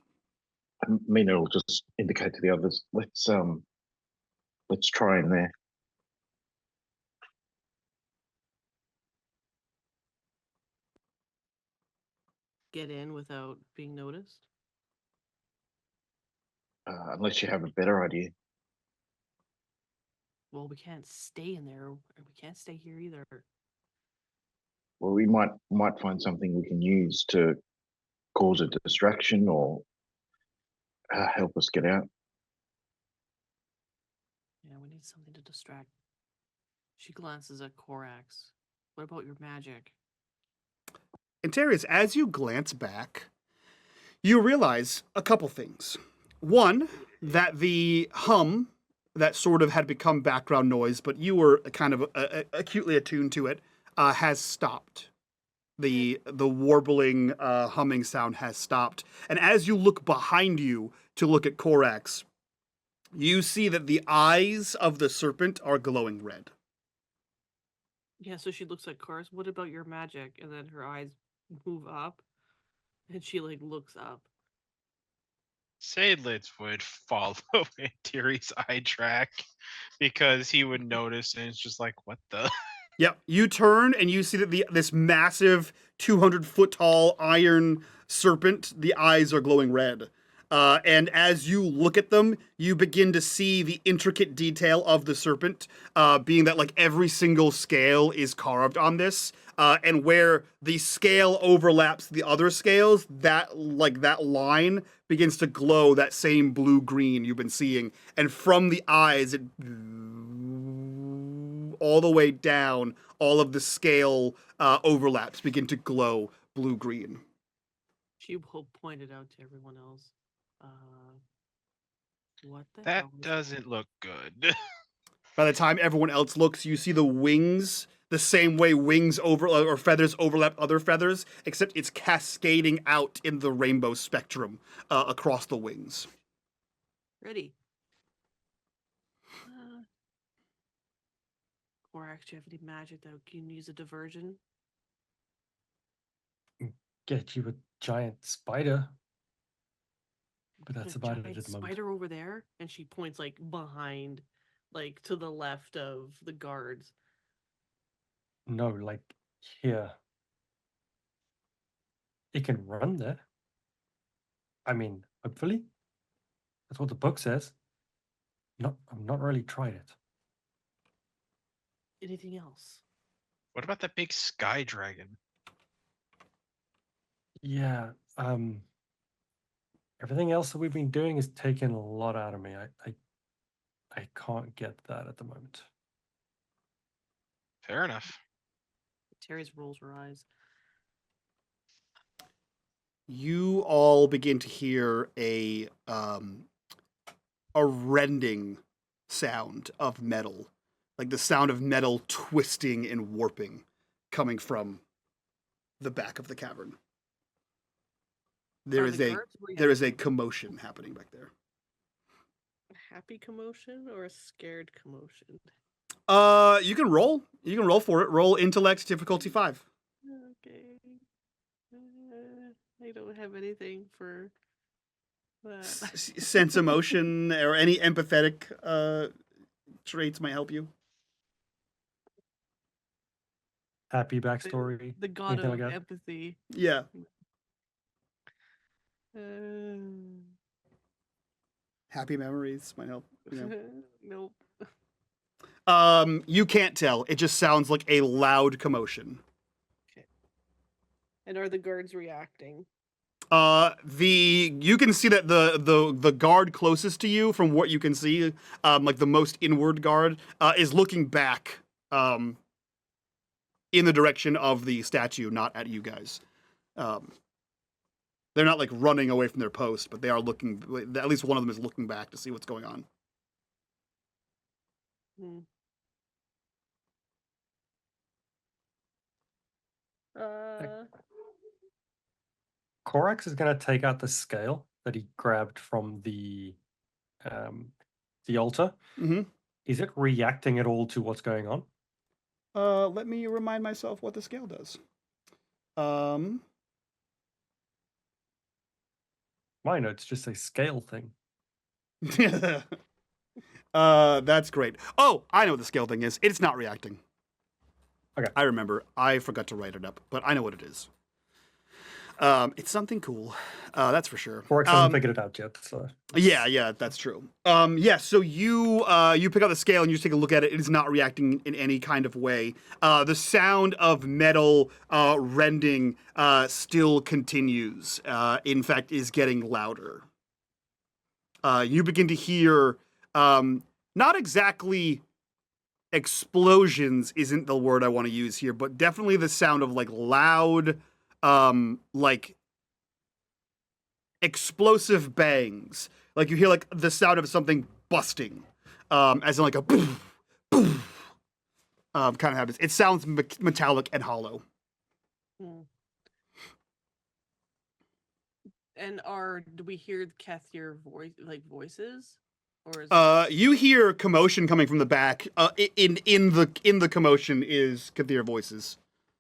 Mina will just indicate to the others, let's try in there. Get in without being noticed. Unless you have a better idea. Well, we can't stay in there. We can't stay here either. Well, we might find something we can use to cause a distraction or help us get out. Yeah, we need something to distract. She glances at Korax. What about your magic? And Terrius, as you glance back, you realize a couple things. One, that the hum that sort of had become background noise, but you were kind of acutely attuned to it, has stopped. The warbling, humming sound has stopped. And as you look behind you to look at Korax, you see that the eyes of the serpent are glowing red. Yeah, so she looks at Korax. What about your magic? And then her eyes move up, and she like looks up. Seydlitz would follow in Tiri's eye track because he would notice, and it's just like, what the? Yep, you turn and you see that this massive 200-foot tall iron serpent, the eyes are glowing red. And as you look at them, you begin to see the intricate detail of the serpent, being that like every single scale is carved on this, and where the scale overlaps the other scales, that line begins to glow that same blue-green you've been seeing, and from the eyes, it all the way down, all of the scale overlaps begin to glow blue-green. She will point it out to everyone else. What the That hell? doesn't look good. By the time everyone else looks, you see the wings the same way wings or feathers overlap other feathers, except it's cascading out in the rainbow spectrum across the wings. Ready. Korax, do you have any magic that can use a diversion? Get you a giant spider. But There's that's a about it giant at the moment. spider over there, and she points like behind, like to the left of the guards. No, like here. It can run there. I mean, hopefully. That's what the book says. I've not really tried it. Anything else? What about that big sky dragon? Yeah, everything else that we've been doing is taking a lot out of me. I can't get that at the moment. Fair enough. Therese rolls her eyes. You all begin to hear a rending sound of metal, like the sound of metal twisting and warping, coming from the back of the cavern. There Are is the a guards a reacting? commotion happening back there. A happy commotion or a scared commotion? You can roll. You can roll for it. Roll intellect difficulty 5. Okay. I don't have anything for that. Sense emotion or any empathetic traits might help you. Happy backstory. The god anything of like that? empathy. Yeah. Happy memories might help. Nope. You can't tell. It just sounds like a loud commotion. And are the guards reacting? You can see that the guard closest to you, from what you can see, like the most inward guard, is looking back, in the direction of the statue, not at you guys. They're not like running away from their post, but they are looking. At least one of them is looking back to see what's going on. Korax is going to take out the scale that he grabbed from the altar. Mm-hmm. Is it reacting at all to what's going on? Let me remind myself what the scale does. My notes just say scale thing. That's great. Oh, I know what the scale thing is. It's not reacting. Okay. I remember. I forgot to write it up, but I know what it is. It's something cool. That's for sure. Korax hasn't figured it out yet. So Yeah, that's true. So you pick up the scale and you take a look at it. It is not reacting in any kind of way. The sound of metal rending still continues. In fact, is getting louder. You begin to hear not exactly explosions isn't the word I want to use here, but definitely the sound of like loud like explosive bangs. Like you hear like the sound of something busting, as in like a boom, boom, kind of happens. It sounds metallic and hollow. And do we hear Cathier voices? Or is You hear commotion coming from the back. In the commotion is Kathir voices.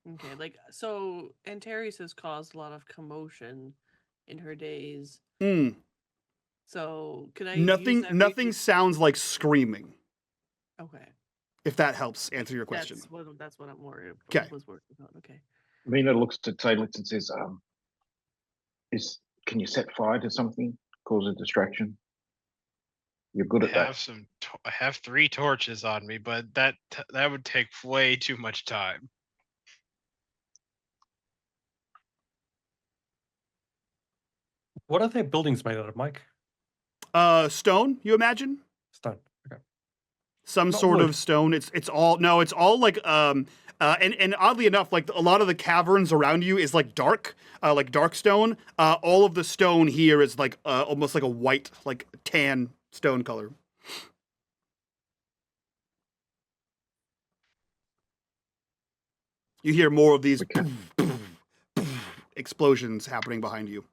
Okay, so Antares has caused a lot of commotion in her days. So could I nothing sounds like screaming. Okay. If that helps answer your question. That's what I'm worried about. Okay. Was worried about. Okay. Mina looks to Seydlitz and says, can you set fire to something? Cause a distraction? You're good at that. I have 3 torches on me, but that would take way too much time. what are their buildings made out of, Mike? Stone, you imagine? Stone. Okay. Some Not sort wood. of stone. It's all like and oddly enough, like a lot of the caverns around you is like dark stone. All of the stone here is like almost like a white, like tan stone color. You hear more of these explosions happening behind you.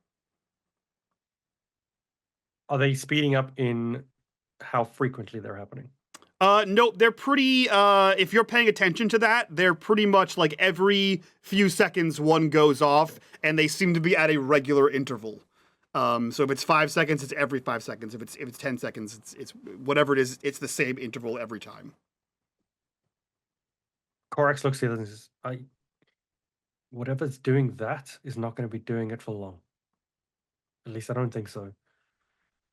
Are they speeding up in how frequently they're happening? No, they're pretty, if you're paying attention to that, they're pretty much like every few seconds one goes off, and they seem to be at a regular interval. So if it's 5 seconds, it's every 5 seconds. If it's 10 seconds, it's whatever it is, it's the same interval every time. Korax looks at it and says, whatever's doing that is not going to be doing it for long. At least I don't think so.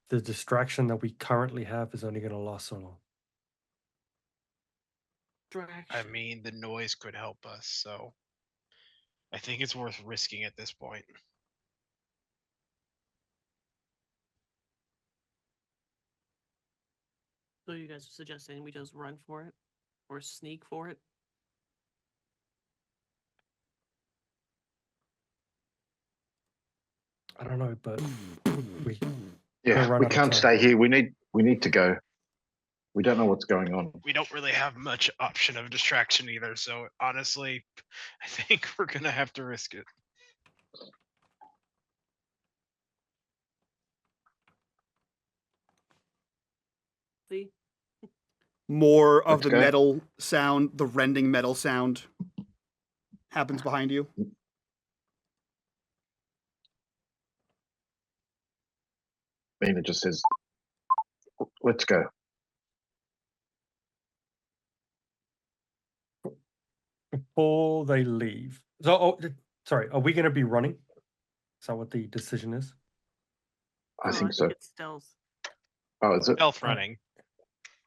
The distraction that we currently have is only going to last so long. I mean, the noise could help us, so I think it's worth risking at this point. So you guys are suggesting we just run for it? Or sneak for it? I don't know, but we can't stay here. We need to go. We don't know what's going on. We don't really have much option of distraction either, so honestly, I think we're gonna have to risk it. See? More of Let's the go. metal sound, the rending metal sound happens behind you. Mina just says, let's go. Before they leave. So, sorry, are we going to be running? Is that what the decision is? I think so. It's stealth. Oh, is it? Stealth running.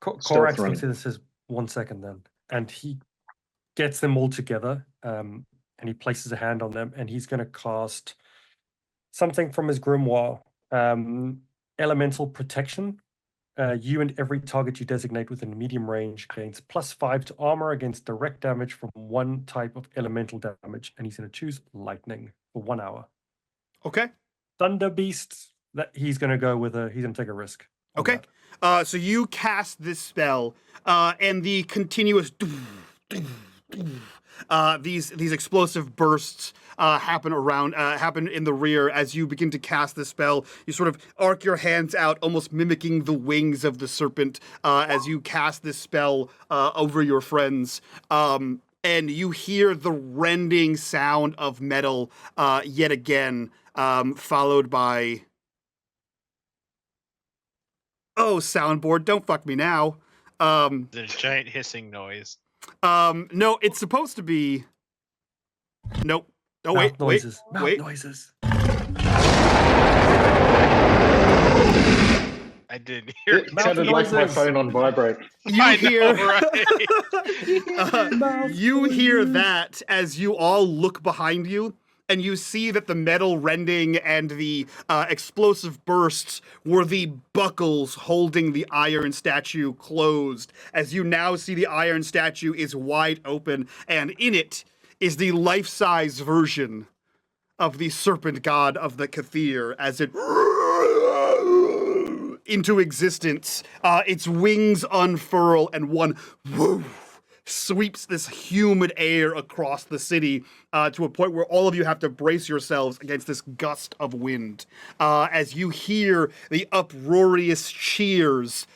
Korax running. looks at it and says, 1 second then. And he gets them all together and he places a hand on them and he's going to cast something from his grimoire. Elemental protection. You and every target you designate within medium range gains +5 to armor against direct damage from one type of elemental damage. And he's going to choose lightning for 1 hour. Okay. Thunder Beast, that he's going to go with he's going to take a risk. Okay. So you cast this spell, and the continuous these explosive bursts happen in the rear as you begin to cast the spell. You sort of arc your hands out, almost mimicking the wings of the serpent as you cast this spell over your friends. And you hear the rending sound of metal yet again, followed by... Oh, soundboard, don't fuck me now. There's a giant hissing noise. No, it's supposed to be... Nope. Oh, Mouth wait, noises. wait, Mouth wait. noises. I didn't hear It sounded like my noises. phone on vibrate. You I hear... know, right? you hear that as you all look behind you, and you see that the metal rending and the explosive bursts were the buckles holding the iron statue closed. As you now see the iron statue is wide open, and in it is the life-size version of the serpent god of the Cathir as it into existence. Its wings unfurl, and one sweeps this humid air across the city to a point where all of you have to brace yourselves against this gust of wind as you hear the uproarious cheers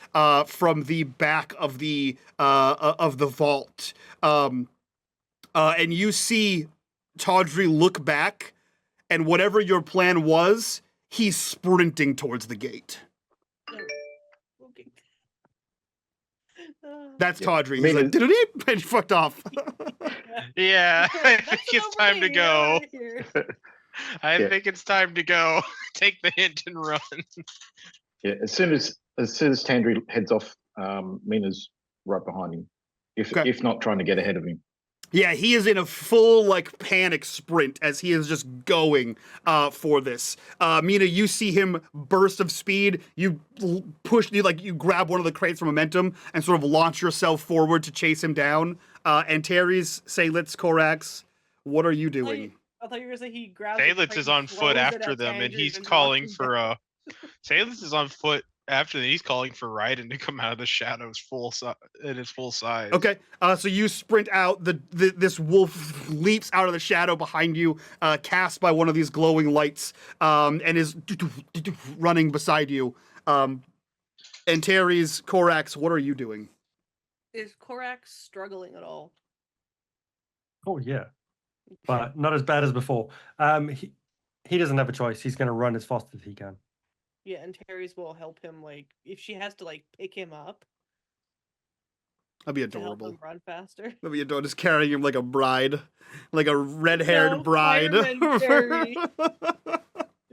from the back of the vault. And you see Tawdry look back, and whatever your plan was, he's sprinting towards the gate. Okay. That's Yeah. Tawdry. He's like, "Did-a-deep," and he fucked off. Yeah, I think That's it's time to nobody go. out here. I Yeah. think it's time to go. Take the hint and run. Yeah, as soon as Tandry heads off, Mina's right behind him. Okay. If not trying to get ahead of him. Yeah, he is in a full, like, panic sprint as he is just going for this. Mina, you see him burst of speed. You you grab one of the crates for momentum and sort of launch yourself forward to chase him down. And Terry's, Seydlitz, Korax, what are you doing? I thought you were gonna say he grabs. Seydlitz is on foot after them, and he's calling for Seydlitz is on foot after them. He's calling for Raiden to come out of the shadows in his full size. Okay, so you sprint out. This wolf leaps out of the shadow behind you, cast by one of these glowing lights, and is running beside you. And Terry's, Korax, what are you doing? Is Korax struggling at all? Oh yeah, but not as bad as before. He doesn't have a choice. He's going to run as fast as he can. Yeah, and Terry's will help him. Like, if she has to like pick him up That'd be to help adorable. him run faster. That'd be adorable. Just carrying him like a bride, like a red-haired No, bride. fireman Terry.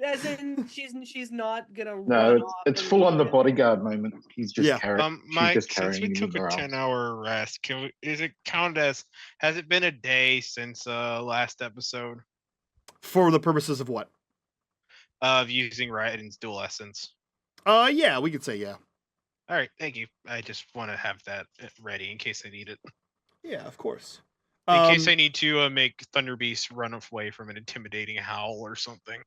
As in, she's not gonna. No, run off it's and full on the leave him. bodyguard moment. He's just Yeah. carrying. Mike, just since we carrying him took a around. 10-hour rest, is it count as? Has it been a day since last episode For the purposes of what? of using Raiden's dual essence? Yeah, we could say yeah. All right, thank you. I just want to have that ready in case I need it. Yeah, of course. In case I need to make Thunder Beast run away from an intimidating howl or something.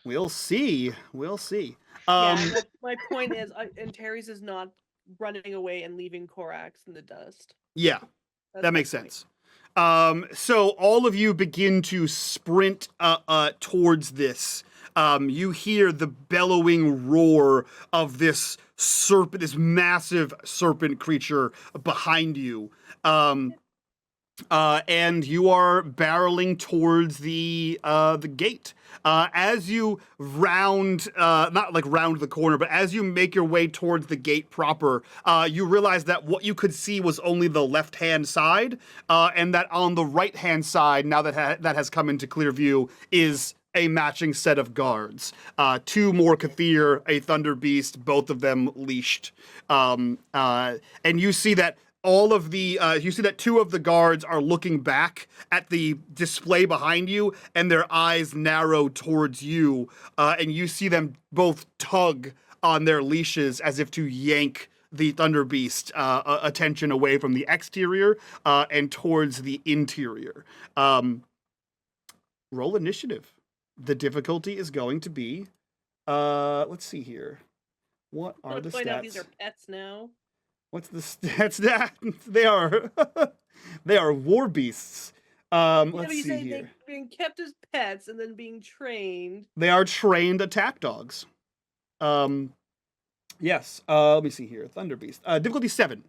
We'll see. We'll see. My point is, and Terry's is not running away and leaving Korax in the dust. Yeah, That's that my makes point. sense. So all of you begin to sprint towards this. You hear the bellowing roar of this serpent, this massive serpent creature behind you. And you are barreling towards the gate. As you round, not like round the corner, but as you make your way towards the gate proper, you realize that what you could see was only the left-hand side, and that on the right-hand side, now that that has come into clear view, is a matching set of guards. Two more Cathir, a Thunder Beast, both of them leashed. And you see that all of the, you see that two of the guards are looking back at the display behind you, and their eyes narrow towards you, and you see them both tug on their leashes as if to yank the Thunder Beast attention away from the exterior and towards the interior. Roll initiative. The difficulty is going to be, let's see here. What are the Point out these stats? are pets now. What's the stats? They are. They are war beasts. Yeah, Let's but you see say here. they're being kept as pets and then being trained. They are trained attack dogs. Yes. Let me see here. Thunder Beast. Difficulty 7.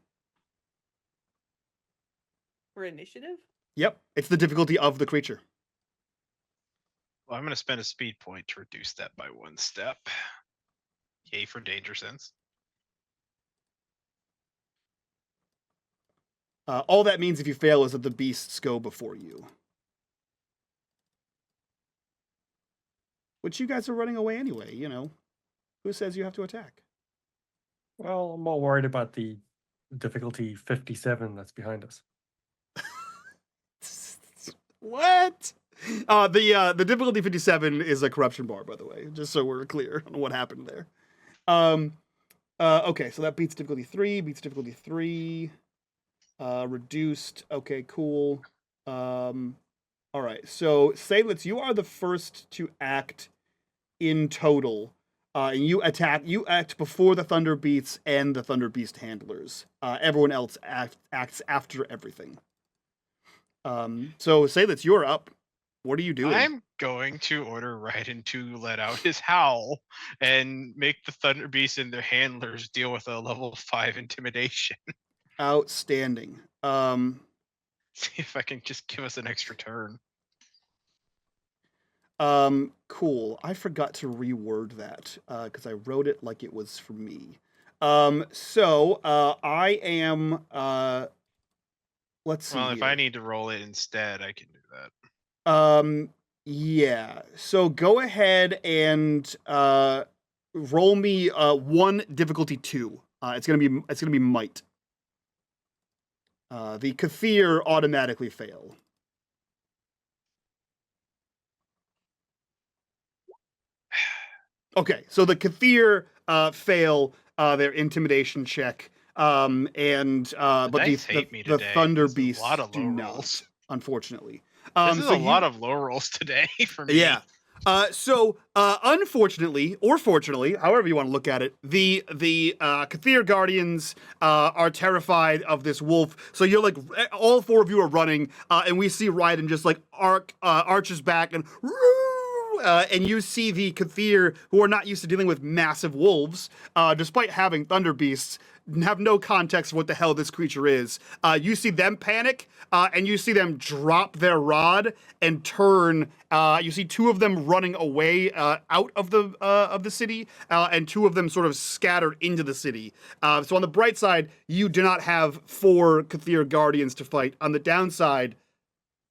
For initiative? Yep. It's the difficulty of the creature. Well, I'm going to spend a speed point to reduce that by 1 step. Yay for danger sense. All that means if you fail is that the beasts go before you. Which you guys are running away anyway, you know. Who says you have to attack? Well, I'm more worried about the difficulty 57 that's behind us. What? The difficulty 57 is a corruption bar, by the way, just so we're clear on what happened there. Okay, so that beats difficulty 3, reduced. Okay, cool. All right, so Seydlitz, you are the first to act in total. And you act before the Thunder Beasts and the Thunder Beast handlers. Everyone else acts after everything. So Seydlitz, you're up. What are you doing? I'm going to order Raiden to let out his howl and make the Thunder Beast and their handlers deal with a level 5 intimidation. Outstanding. See if I can just give us an extra turn. Cool. I forgot to reword that because I wrote it like it was for me. I am. Let's see. Well, if here. I need to roll it instead, I can do that. Yeah. So go ahead and roll me 1 difficulty 2. It's gonna be might. The Kathir automatically fail. Okay, so the Kathir fail their intimidation check, but Dice hate me the today. Thunder This is a Beasts lot of do low not, rolls. unfortunately. This is a lot of low rolls today for me. Yeah. Unfortunately, or fortunately, however you want to look at it, the Kathir Guardians are terrified of this wolf. So you're like, all 4 of you are running, and we see Raiden just like arches back and you see the Kathir, who are not used to dealing with massive wolves, despite having Thunder Beasts, have no context of what the hell this creature is. You see them panic, and you see them drop their rod and turn. You see 2 of them running away out of the city, and 2 of them sort of scattered into the city. So on the bright side, you do not have 4 Kathir Guardians to fight. On the downside,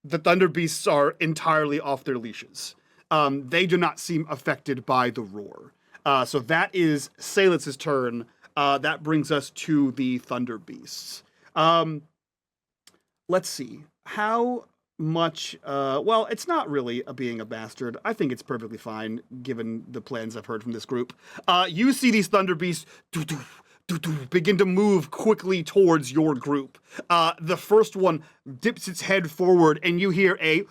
the Thunder Beasts are entirely off their leashes. They do not seem affected by the roar. So that is Seydlitz's turn. That brings us to the Thunder Beasts. Let's see. How much... well, it's not really being a bastard. I think it's perfectly fine, given the plans I've heard from this group. You see these Thunder Beasts begin to move quickly towards your group. The first one dips its head forward, and you hear a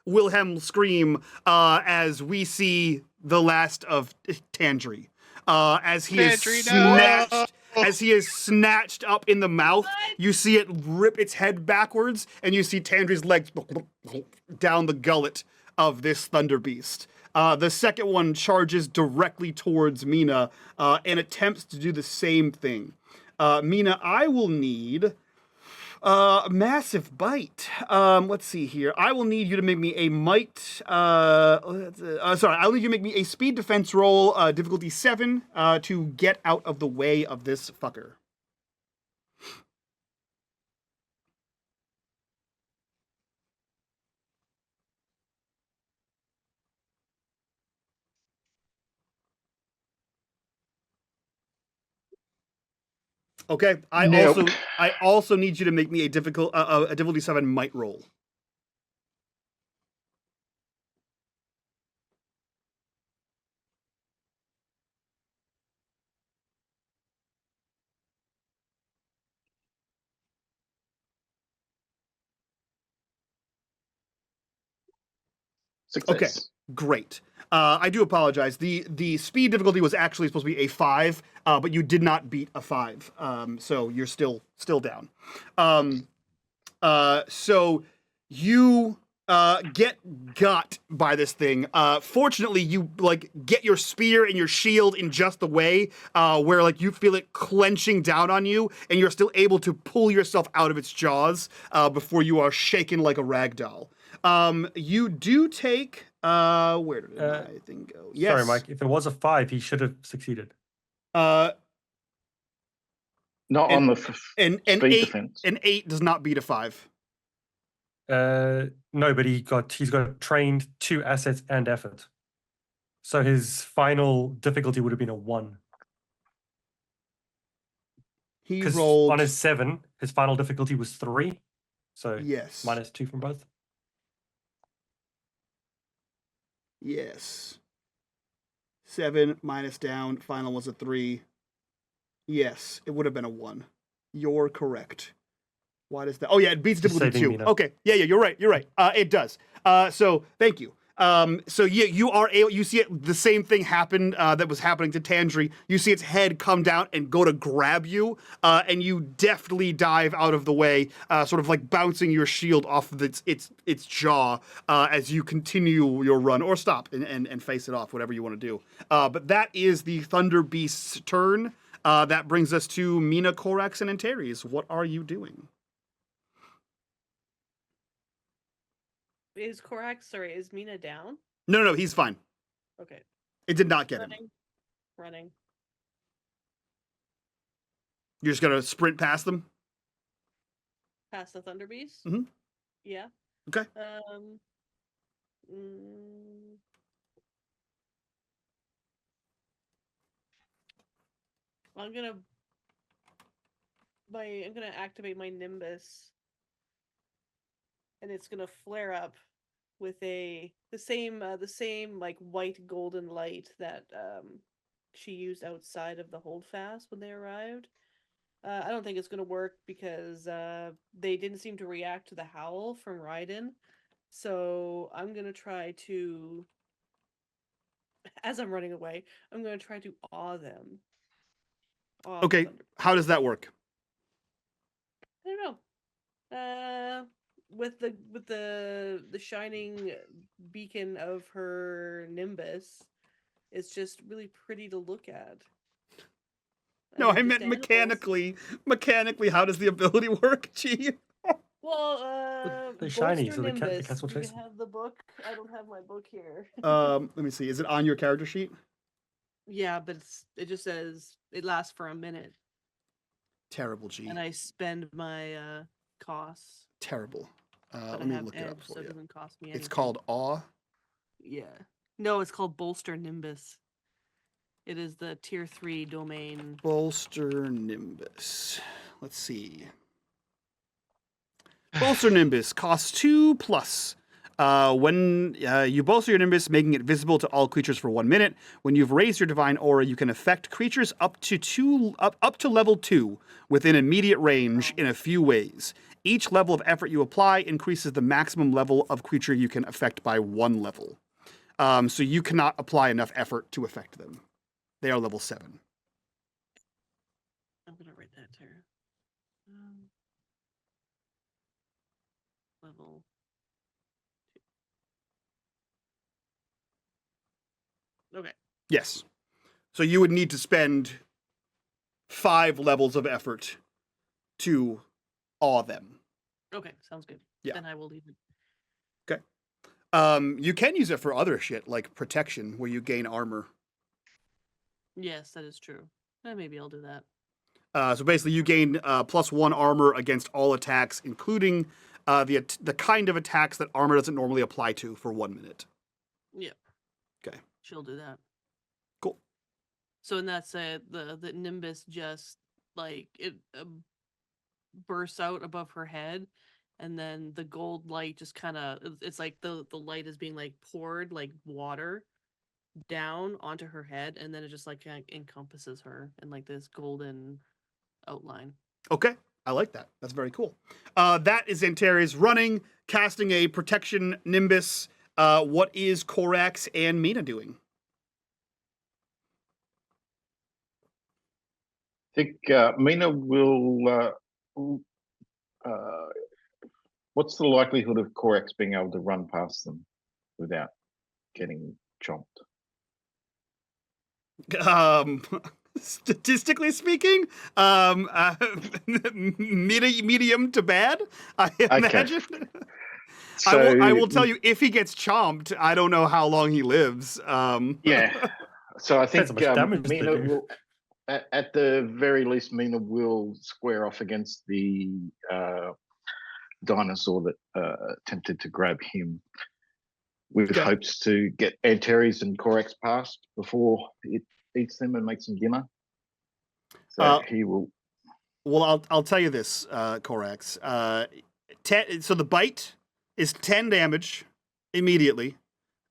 Wilhelm scream as we see the last of Tandri. As he is snatched, as he is snatched up in the mouth, you see it rip its head backwards, and you see Tandri's legs down the gullet of this Thunder Beast. The second one charges directly towards Mina and attempts to do the same thing. Mina, I will need massive bite. Let's see here. I will need you to make me a might. I'll need you to make me a speed defense roll, difficulty 7, to get out of the way of this fucker. Okay. I also need you to make me a difficulty 7 might roll. Success. Okay, great. I do apologize. The speed difficulty was actually supposed to be a 5, but you did not beat a 5, so you're still down. So you get got by this thing. Fortunately, you like get your spear and your shield in just the way where like you feel it clenching down on you, and you're still able to pull yourself out of its jaws before you are shaken like a rag doll. You do take where did my thing go? Yes. Sorry, Mike. If it was a 5, he should have succeeded. Not And- on the An speed 8 defense. an 8 does not beat a 5. No, but he's got trained 2 assets and effort. So his final difficulty would have been a 1. He Because rolled on his 7, his final difficulty was 3. So yes. -2 from both. Yes. 7 minus down. Final was a 3. Yes, it would have been a 1. You're correct. Why does that? Oh yeah, it beats Just difficulty saving 2. me now. Okay, yeah, you're right. You're right. It does. So thank you. So yeah, you are able. You see it. The same thing happen that was happening to Tandri. You see its head come down and go to grab you, and you deftly dive out of the way, sort of like bouncing your shield off of its jaw as you continue your run or stop and face it off, whatever you want to do. But that is the Thunder Beast's turn. That brings us to Mina, Korax, and Antares. What are you doing? Is Mina down? No, he's fine. Okay. It did not get him. Running. You're just gonna sprint past them? Past the Thunder Beast? Mhm. Yeah. Okay. I'm gonna activate my Nimbus, and it's gonna flare up with the same like white golden light that she used outside of the holdfast when they arrived. I don't think it's gonna work because they didn't seem to react to the howl from Raiden. So I'm gonna try to, as I'm running away, I'm gonna try to awe them. Awe the Okay, Thunder how does that work? I don't know. With the shining beacon of her Nimbus, it's just really pretty to look at. No, I just meant animals. mechanically. Mechanically, how does the ability work, Gee? Well, They're shiny, Bolster so they Nimbus. can't switch Do you faces. have the book? I don't have my book here. Let me see. Is it on your character sheet? Yeah, but it just says it lasts for a minute, Terrible, G. and I spend my costs. Terrible. But Let me I have look it edge, up so for it you. doesn't cost me It's anything. called Awe. Yeah. No, it's called Bolster Nimbus. It is the tier 3 domain. Bolster Nimbus. Let's see. Bolster Nimbus costs 2+. When you bolster your Nimbus, making it visible to all creatures for 1 minute. When you've raised your Divine Aura, you can affect creatures up to level 2 within immediate range in a few ways. Each level of effort you apply increases the maximum level of creature you can affect by 1 level. So you cannot apply enough effort to affect them. They are level 7. I'm gonna write that there. Level 2. Okay. Yes. So you would need to spend 5 levels of effort to awe them. Okay, sounds good. Yeah. Then I will leave it. Okay. You can use it for other shit like protection, where you gain armor. Yes, that is true. Maybe I'll do that. So basically, you gain +1 armor against all attacks, including the kind of attacks that armor doesn't normally apply to for 1 minute. Yeah. Okay. She'll do that. Cool. So in that said, the Nimbus just like it bursts out above her head, and then the gold light just kind of it's like the light is being like poured like water down onto her head, and then it just like encompasses her in like this golden outline. Okay. I like that. That's very cool. That is Antares running, casting a protection Nimbus. What is Korax and Mina doing? I think Mina will What's the likelihood of Corax being able to run past them without getting chomped? Statistically speaking, medium to bad, I imagine. So I will tell you, if he gets chomped, I don't know how long he lives. yeah. So I think Depends how much damage they Mina do. will, at the very least, Mina will square off against the dinosaur that attempted to grab him, with Okay. hopes to get Antares and Corax past before it eats them and makes them dinner. So he will. Well, I'll tell you this, Corax. So the bite is 10 damage immediately.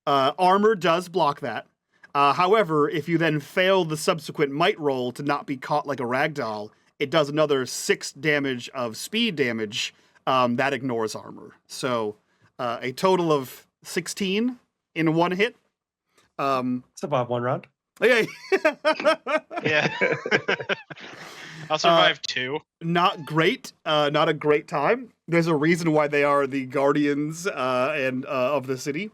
Armor does block that. However, if you then fail the subsequent might roll to not be caught like a ragdoll, it does another 6 damage of speed damage. That ignores armor. So a total of 16 in one hit. It's about one round. Okay. Yeah. I'll survive 2. Not great. Not a great time. There's a reason why they are the guardians and of the city.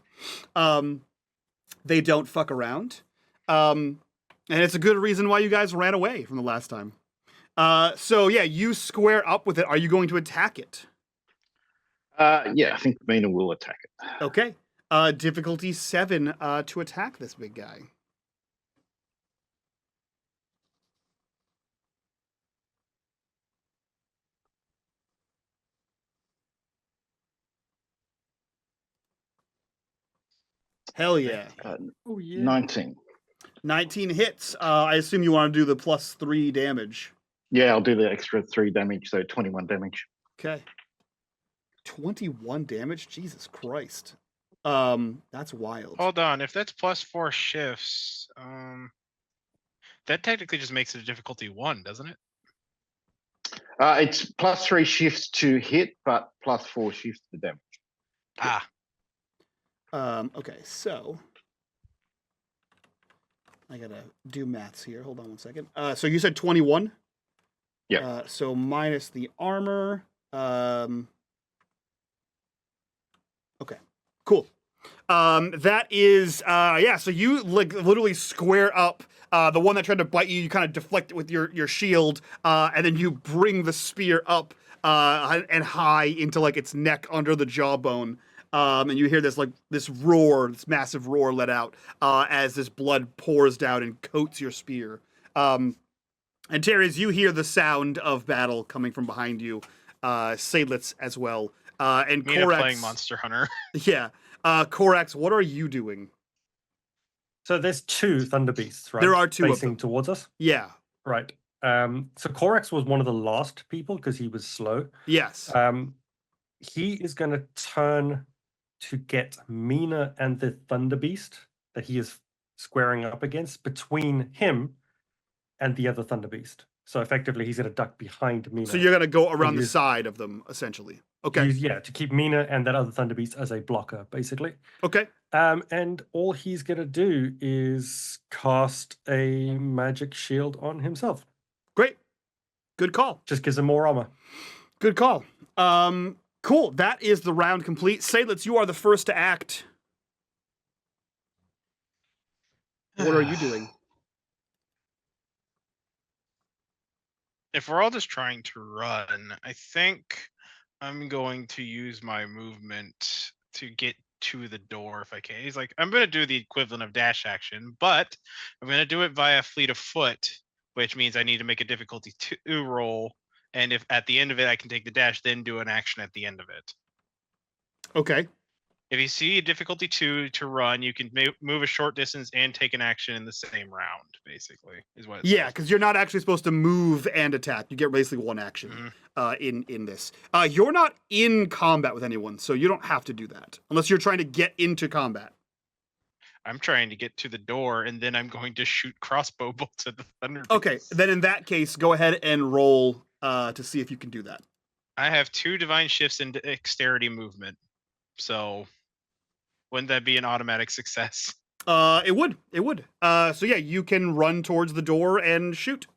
They don't fuck around. And it's a good reason why you guys ran away from the last time. So yeah, you square up with it. Are you going to attack it? Yeah, I think Mina will attack it. Okay. Difficulty 7 to attack this big guy. Hell yeah. Oh yeah. 19. 19 hits. I assume you want to do the +3 damage. Yeah, I'll do the extra 3 damage, so 21 damage. Okay. 21 damage? Jesus Christ. That's wild. Hold on, if that's +4 shifts, that technically just makes it a difficulty 1, doesn't it? It's +3 shifts to hit, but +4 shifts to damage. Ah, Okay, so I gotta do maths here. Hold on one second. So you said 21? Yeah. So minus the armor. Okay, cool. That is yeah. So you like literally square up. The one that tried to bite you, you kind of deflect it with your shield, and then you bring the spear up and high into like its neck under the jawbone. And you hear this roar, this massive roar let out as this blood pours down and coats your spear. And Terry, as you hear the sound of battle coming from behind you, Seydlitz as well, and Mina Corax playing Monster Hunter. Yeah, Corax, what are you doing? So there's 2 thunder beasts, right? There are 2 of facing them. towards us. Yeah. Right. So Corax was one of the last people because he was slow. Yes. He is going to turn to get Mina and the thunder beast that he is squaring up against between him and the other thunder beast. So effectively, he's going to duck behind Mina. So you're gonna go around the use- side of them, essentially. Okay. To keep Mina and that other thunder beast as a blocker, basically. Okay. And all he's going to do is cast a magic shield on himself. Great. Good call. Just gives him more armor. Good call. Cool. That is the round complete. Seydlitz, you are the first to act. What are you doing? If we're all just trying to run, I think I'm going to use my movement to get to the door if I can. He's like, I'm going to do the equivalent of dash action, but I'm going to do it via fleet of foot, which means I need to make a difficulty 2 roll. And if at the end of it, I can take the dash, then do an action at the end of it. Okay. If you see a difficulty 2 to run, you can move a short distance and take an action in the same round, basically, is what it Yeah, says. because you're not actually supposed to move and attack. You get basically one action in this. You're not in combat with anyone, so you don't have to do that. Unless you're trying to get into combat. I'm trying to get to the door, and then I'm going to shoot crossbow bolts at the thunder. Okay, then in that case, go ahead and roll to see if you can do that. I have 2 divine shifts in dexterity movement, so wouldn't that be an automatic success? It would. So yeah, you can run towards the door and shoot.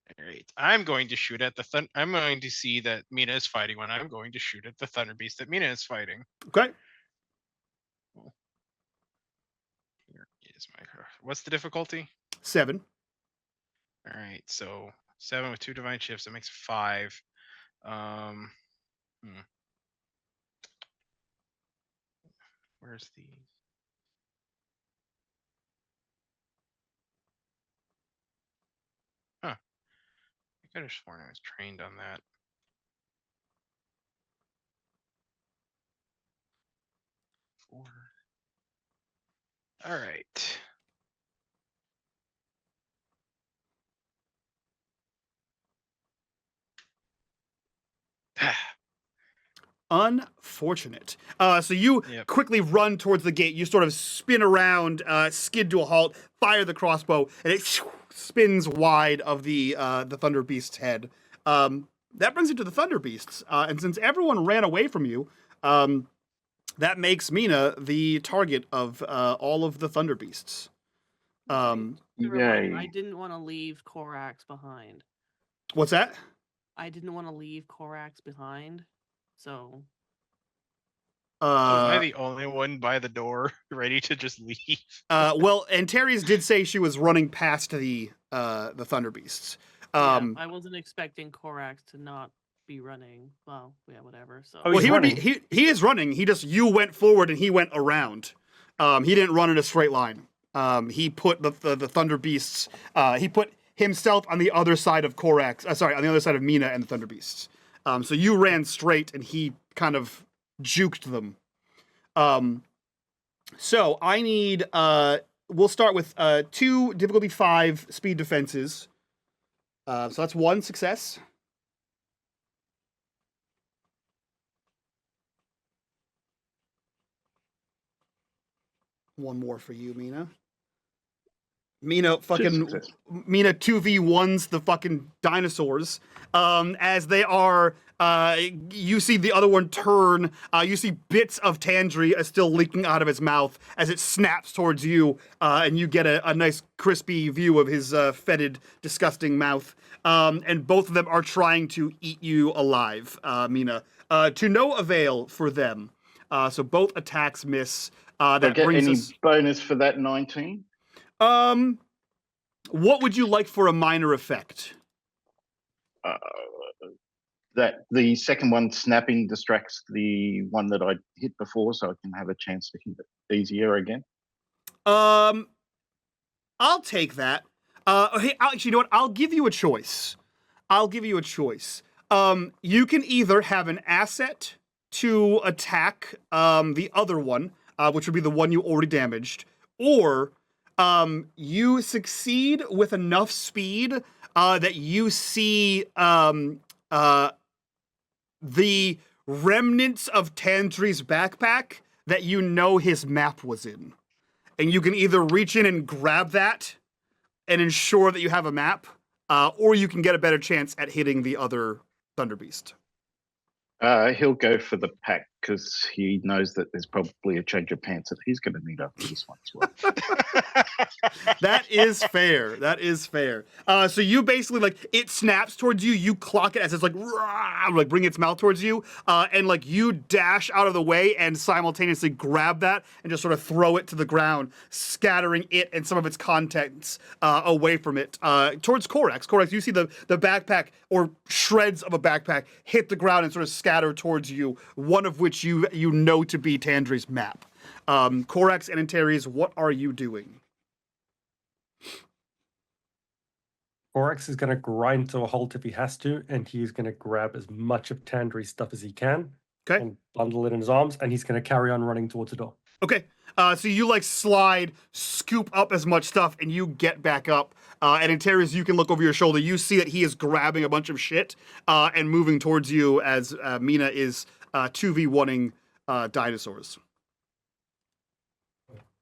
All right. I'm going to shoot at the I'm going to see that Mina is fighting when I'm going to shoot at the Thunder Beast that Mina is fighting. Okay. Here is my. What's the difficulty? 7. All right. So 7 with 2 divine shifts. That makes 5. Where's the? Huh. I could have sworn I was trained on that. All right. Unfortunate. So you Yep. quickly run towards the gate. You sort of spin around, skid to a halt, fire the crossbow, and it spins wide of the Thunder Beast's head. That brings you to the Thunder Beasts. And since everyone ran away from you, that makes Mina the target of all of the Thunder Beasts. To remind, I Yay. didn't want to leave Korax behind. What's that? I didn't want to leave Korax behind, so. So am I the only one by the door ready to just leave? Well, and Terry's did say she was running past the Thunder Beasts. Yeah, I wasn't expecting Korax to not be running. Well, yeah, whatever. So. Oh, Well, he's he would be. running. He is running. He just you went forward and he went around. He didn't run in a straight line. He put the Thunder Beasts. He put himself on the other side of Korax. Sorry, on the other side of Mina and the Thunder Beasts. So you ran straight and he kind of juked them. So I need. We'll start with 2 difficulty 5 speed defenses. So that's 1 success. One more for you, Mina. Mina fucking success. Mina 2v1s the fucking dinosaurs. As they are you see the other one turn, you see bits of Tandri still leaking out of his mouth as it snaps towards you, and you get a nice crispy view of his fetid, disgusting mouth. And both of them are trying to eat you alive, Mina. To no avail for them. So both attacks miss. Do I That get brings any us. bonus for that 19? What would you like for a minor effect? That the second one snapping distracts the one that I hit before, so I can have a chance to hit it easier again. I'll take that. Hey, actually, you know what? I'll give you a choice. You can either have an asset to attack the other one, which would be the one you already damaged, or you succeed with enough speed that you see the remnants of Tandri's backpack that you know his map was in. And you can either reach in and grab that and ensure that you have a map, or you can get a better chance at hitting the other Thunder Beast. He'll go for the pack because he knows that there's probably a change of pants that he's going to need after this one as well. That is fair. So you basically, like, it snaps towards you, you clock it as it's like, rah, like bring its mouth towards you, and like you dash out of the way and simultaneously grab that and just sort of throw it to the ground, scattering it and some of its contents away from it towards Korax. Korax, you see the backpack or shreds of a backpack hit the ground and sort of scatter towards you, one of which you know to be Tandri's map. Korax and Antares, what are you doing? Korax is going to grind to a halt if he has to, and he's going to grab as much of Tandri's stuff as he can. Okay. And bundle it in his arms, and he's going to carry on running towards the door. Okay. So you like slide, scoop up as much stuff, and you get back up. And Antares, you can look over your shoulder. You see that he is grabbing a bunch of shit and moving towards you as Mina is 2v1ing dinosaurs.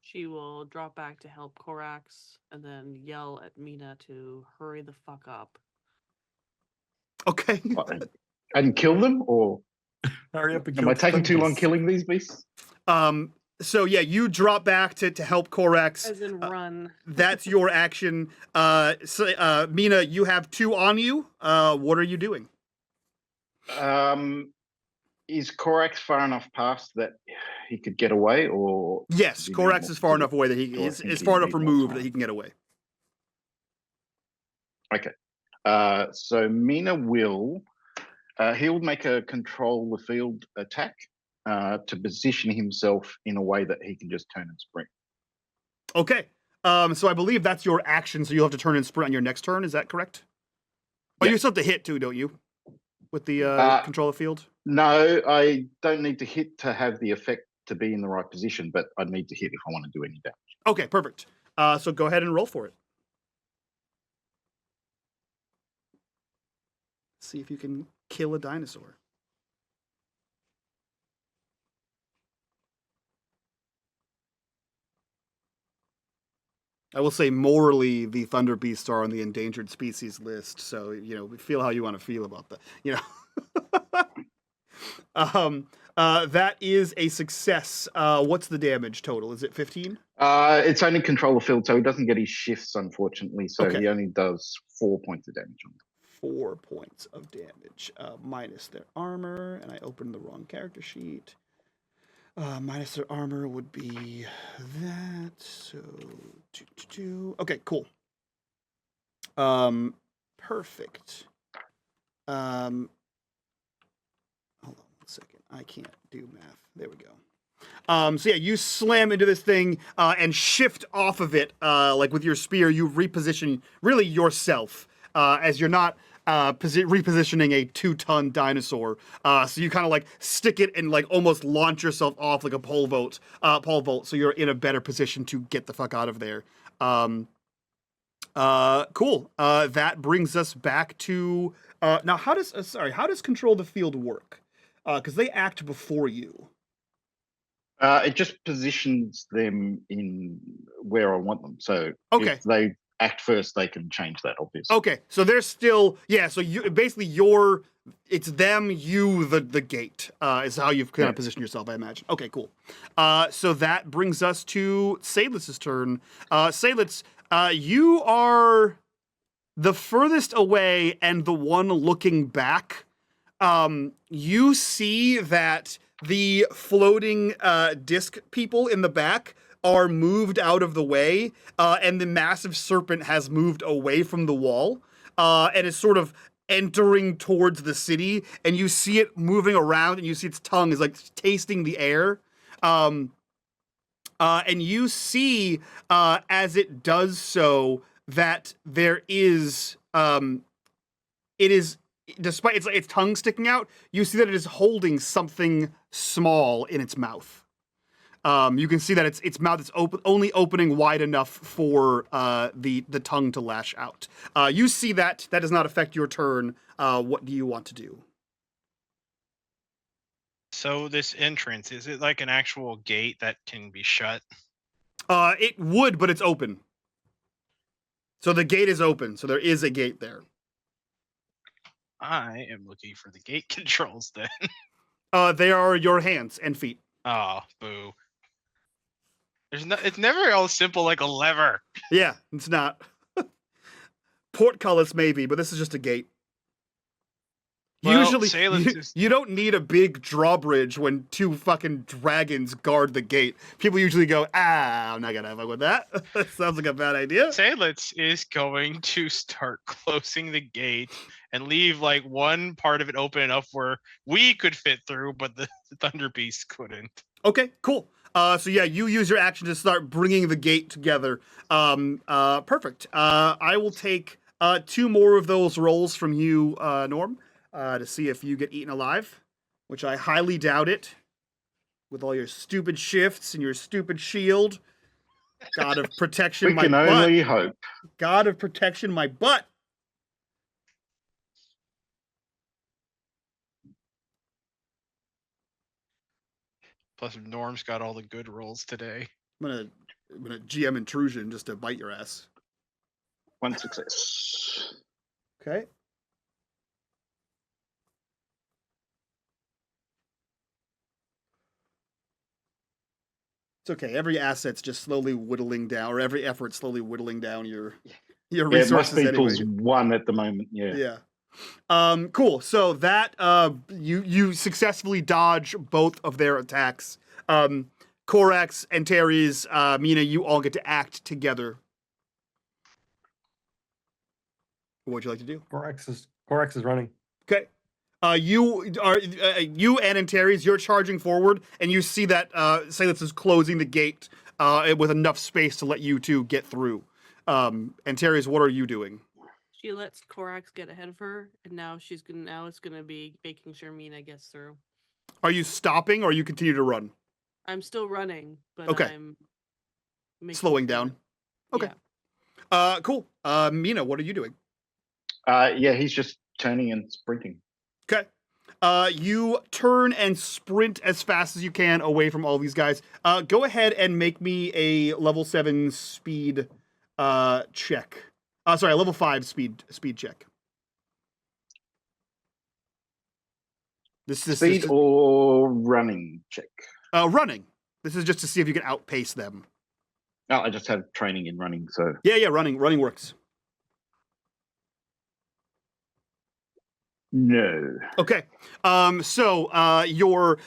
She will drop back to help Korax and then yell at Mina to hurry the fuck up. Okay. And kill them, or Hurry up and am kill I taking too long Thurs. killing these beasts? So yeah, you drop back to help Corex. As in run. That's your action. Mina, you have 2 on you. What are you doing? Is Korax far enough past that he could get away, or Yes, does he need Corex more- is far does enough away that he do I is think he far enough need more removed that time? he can get away. Okay. So Mina will he'll make a control the field attack to position himself in a way that he can just turn and sprint. Okay. So I believe that's your action, so you'll have to turn and sprint on your next turn. Is that correct? Oh, Yeah. you still have to hit too, don't you? With the control of field. No, I don't need to hit to have the effect to be in the right position, but I need to hit if I want to do any damage. Okay, perfect. So go ahead and roll for it. See if you can kill a dinosaur. I will say morally, the thunder beasts are on the endangered species list, so feel how you want to feel about that. That is a success. What's the damage total? Is it 15? It's only control the field, so he doesn't get his shifts, unfortunately. So Okay. he only does 4 points of damage on it. 4 points of damage, minus their armor, and I opened the wrong character sheet. Minus their armor would be that. So, okay, cool. Perfect. Hold on 1 second. I can't do math. There we go. So yeah, you slam into this thing and shift off of it, like with your spear. You reposition really yourself, as you're not repositioning a 2-ton dinosaur. So you kind of like stick it and like almost launch yourself off like a pole vault. So you're in a better position to get the fuck out of there. Cool. That brings us back to now. How does control the field work? Because they act before you. It just positions them in where I want them. So Okay. if they act first, they can change that, obviously. Okay, so they're still so you basically it's them, you, the gate is how you've kind of positioned yourself, I imagine. Okay, cool. So that brings us to Seydlitz's turn. Seydlitz, you are the furthest away and the one looking back. You see that the floating disc people in the back are moved out of the way, and the massive serpent has moved away from the wall, and is sort of entering towards the city, and you see it moving around, and you see its tongue is like tasting the air. And you see, as it does so, that there is, it is, despite its tongue sticking out, you see that it is holding something small in its mouth. You can see that its mouth is only opening wide enough for the tongue to lash out. You see that does not affect your turn. What do you want to do? So this entrance, is it like an actual gate that can be shut? It would, but it's open. So the gate is open. So there is a gate there. I am looking for the gate controls then. They are your hands and feet. Oh, boo. It's never all simple like a lever. Yeah, it's not. Portcullis maybe, but this is just a gate. Well, Usually, Seydlitz you don't need a big drawbridge when 2 fucking dragons guard the gate. People usually go, I'm not gonna fuck with that. That sounds like a bad idea. Seydlitz is going to start closing the gate and leave like one part of it open enough where we could fit through, but the Thunder Beast couldn't. Okay, cool. So yeah, you use your action to start bringing the gate together. Perfect. I will take 2 more of those rolls from you, Norm, to see if you get eaten alive, which I highly doubt it. With all your stupid shifts and your stupid shield. God of protection, We my can butt. only hope. God of protection, my butt. Plus, Norm's got all the good rolls today. I'm gonna GM intrusion just to bite your ass. 1 success. Okay. It's okay. Every asset's just slowly whittling down, or every effort slowly whittling down your Yeah, resources most people's anyway. one at the moment. Yeah. Yeah. Cool. So that you successfully dodge both of their attacks. Korax and Terry's, Mina, you all get to act together. What would you like to do? Korax is running. Okay. You and Antares, you're charging forward, and you see that Seydlitz is closing the gate with enough space to let you two get through. Antares, what are you doing? She lets Korax get ahead of her, and now it's gonna be making sure Mina gets through. Are you stopping, or you continue to run? I'm still running, but Okay. I'm Slowing down. Okay. Yeah. Cool. Mina, what are you doing? Yeah, he's just turning and sprinting. Okay. You turn and sprint as fast as you can away from all these guys. Go ahead and make me a level 7 speed check. Sorry, level 5 speed check. This Speed or running check? Running. This is just to see if you can outpace them. Oh, I just have training in running, so Yeah, running works. no. Okay. So your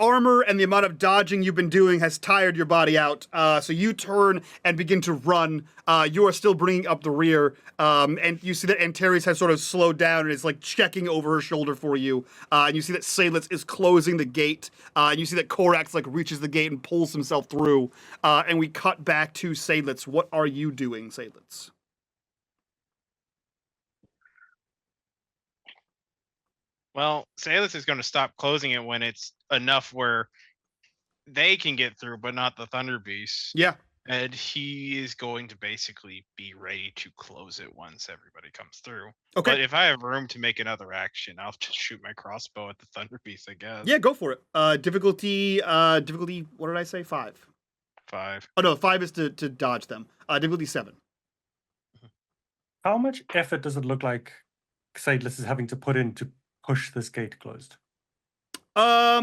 armor and the amount of dodging you've been doing has tired your body out. So you turn and begin to run. You are still bringing up the rear, and you see that Antares has sort of slowed down and is like checking over her shoulder for you. And you see that Seydlitz is closing the gate. And you see that Korax like reaches the gate and pulls himself through. And we cut back to Seydlitz. What are you doing, Seydlitz? Well, Seydlitz is going to stop closing it when it's enough where they can get through, but not the Thunder Beast. Yeah. And he is going to basically be ready to close it once everybody comes through. Okay. But if I have room to make another action, I'll just shoot my crossbow at the Thunder Beast, I guess. Yeah, go for it. Difficulty, what did I say? 5. 5. Oh no, 5 is to dodge them. Difficulty 7. How much effort does it look like Seydlitz is having to put in to push this gate closed? I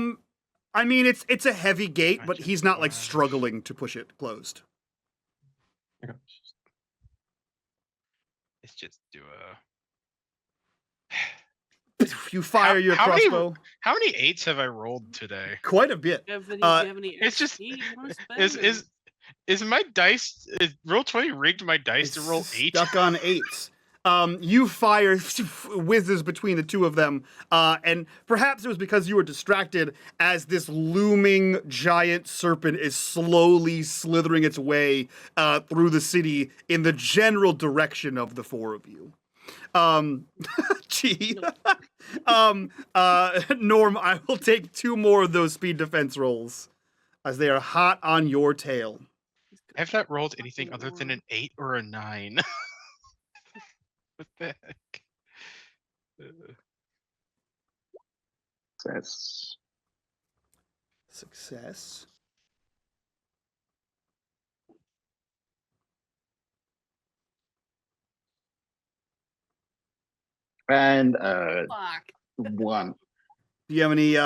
mean it's a heavy gate, but he's not like 5. struggling to push it closed. Okay. Let's just do You fire your how many- crossbow. How many 8s have I rolled today? Quite a bit. Do you have any it's just- XP you wanna Is spend, or- is my dice is Roll20 rigged my dice to roll 8? Stuck on 8s. You fire whizzes between the two of them, and perhaps it was because you were distracted as this looming giant serpent is slowly slithering its way through the city in the general direction of the four of you. Gee. Norm, I will take 2 more of those speed defense rolls, as they are hot on your tail. I have not rolled anything other than an 8 or a 9. What the heck? That's Success. and Fuck. 1. Do you have any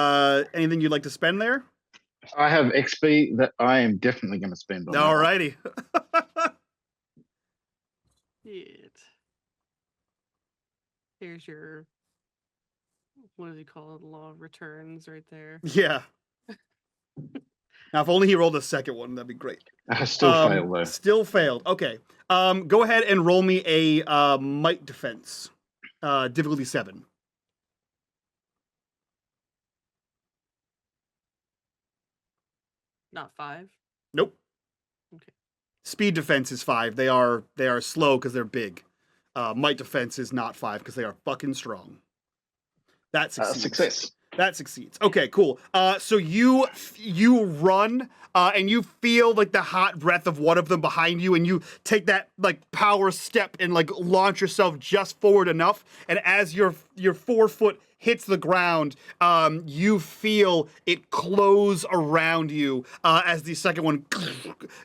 anything you'd like to spend there? I have XP that I am definitely going to spend on that. Alrighty. Shit. Here's your, what does he call it? Law of returns right there. Yeah. Now, if only he rolled a second one, that'd be great. I still fail though. Still failed. Okay. Go ahead and roll me a might defense. Difficulty 7. Not 5. Nope. Okay. Speed defense is 5. They are slow because they're big. Might defense is not 5 because they are fucking strong. That succeeds. Success. That succeeds. Okay, cool. So you run, and you feel like the hot breath of one of them behind you, and you take that like power step and like launch yourself just forward enough. And as your forefoot hits the ground, you feel it close around you as the second one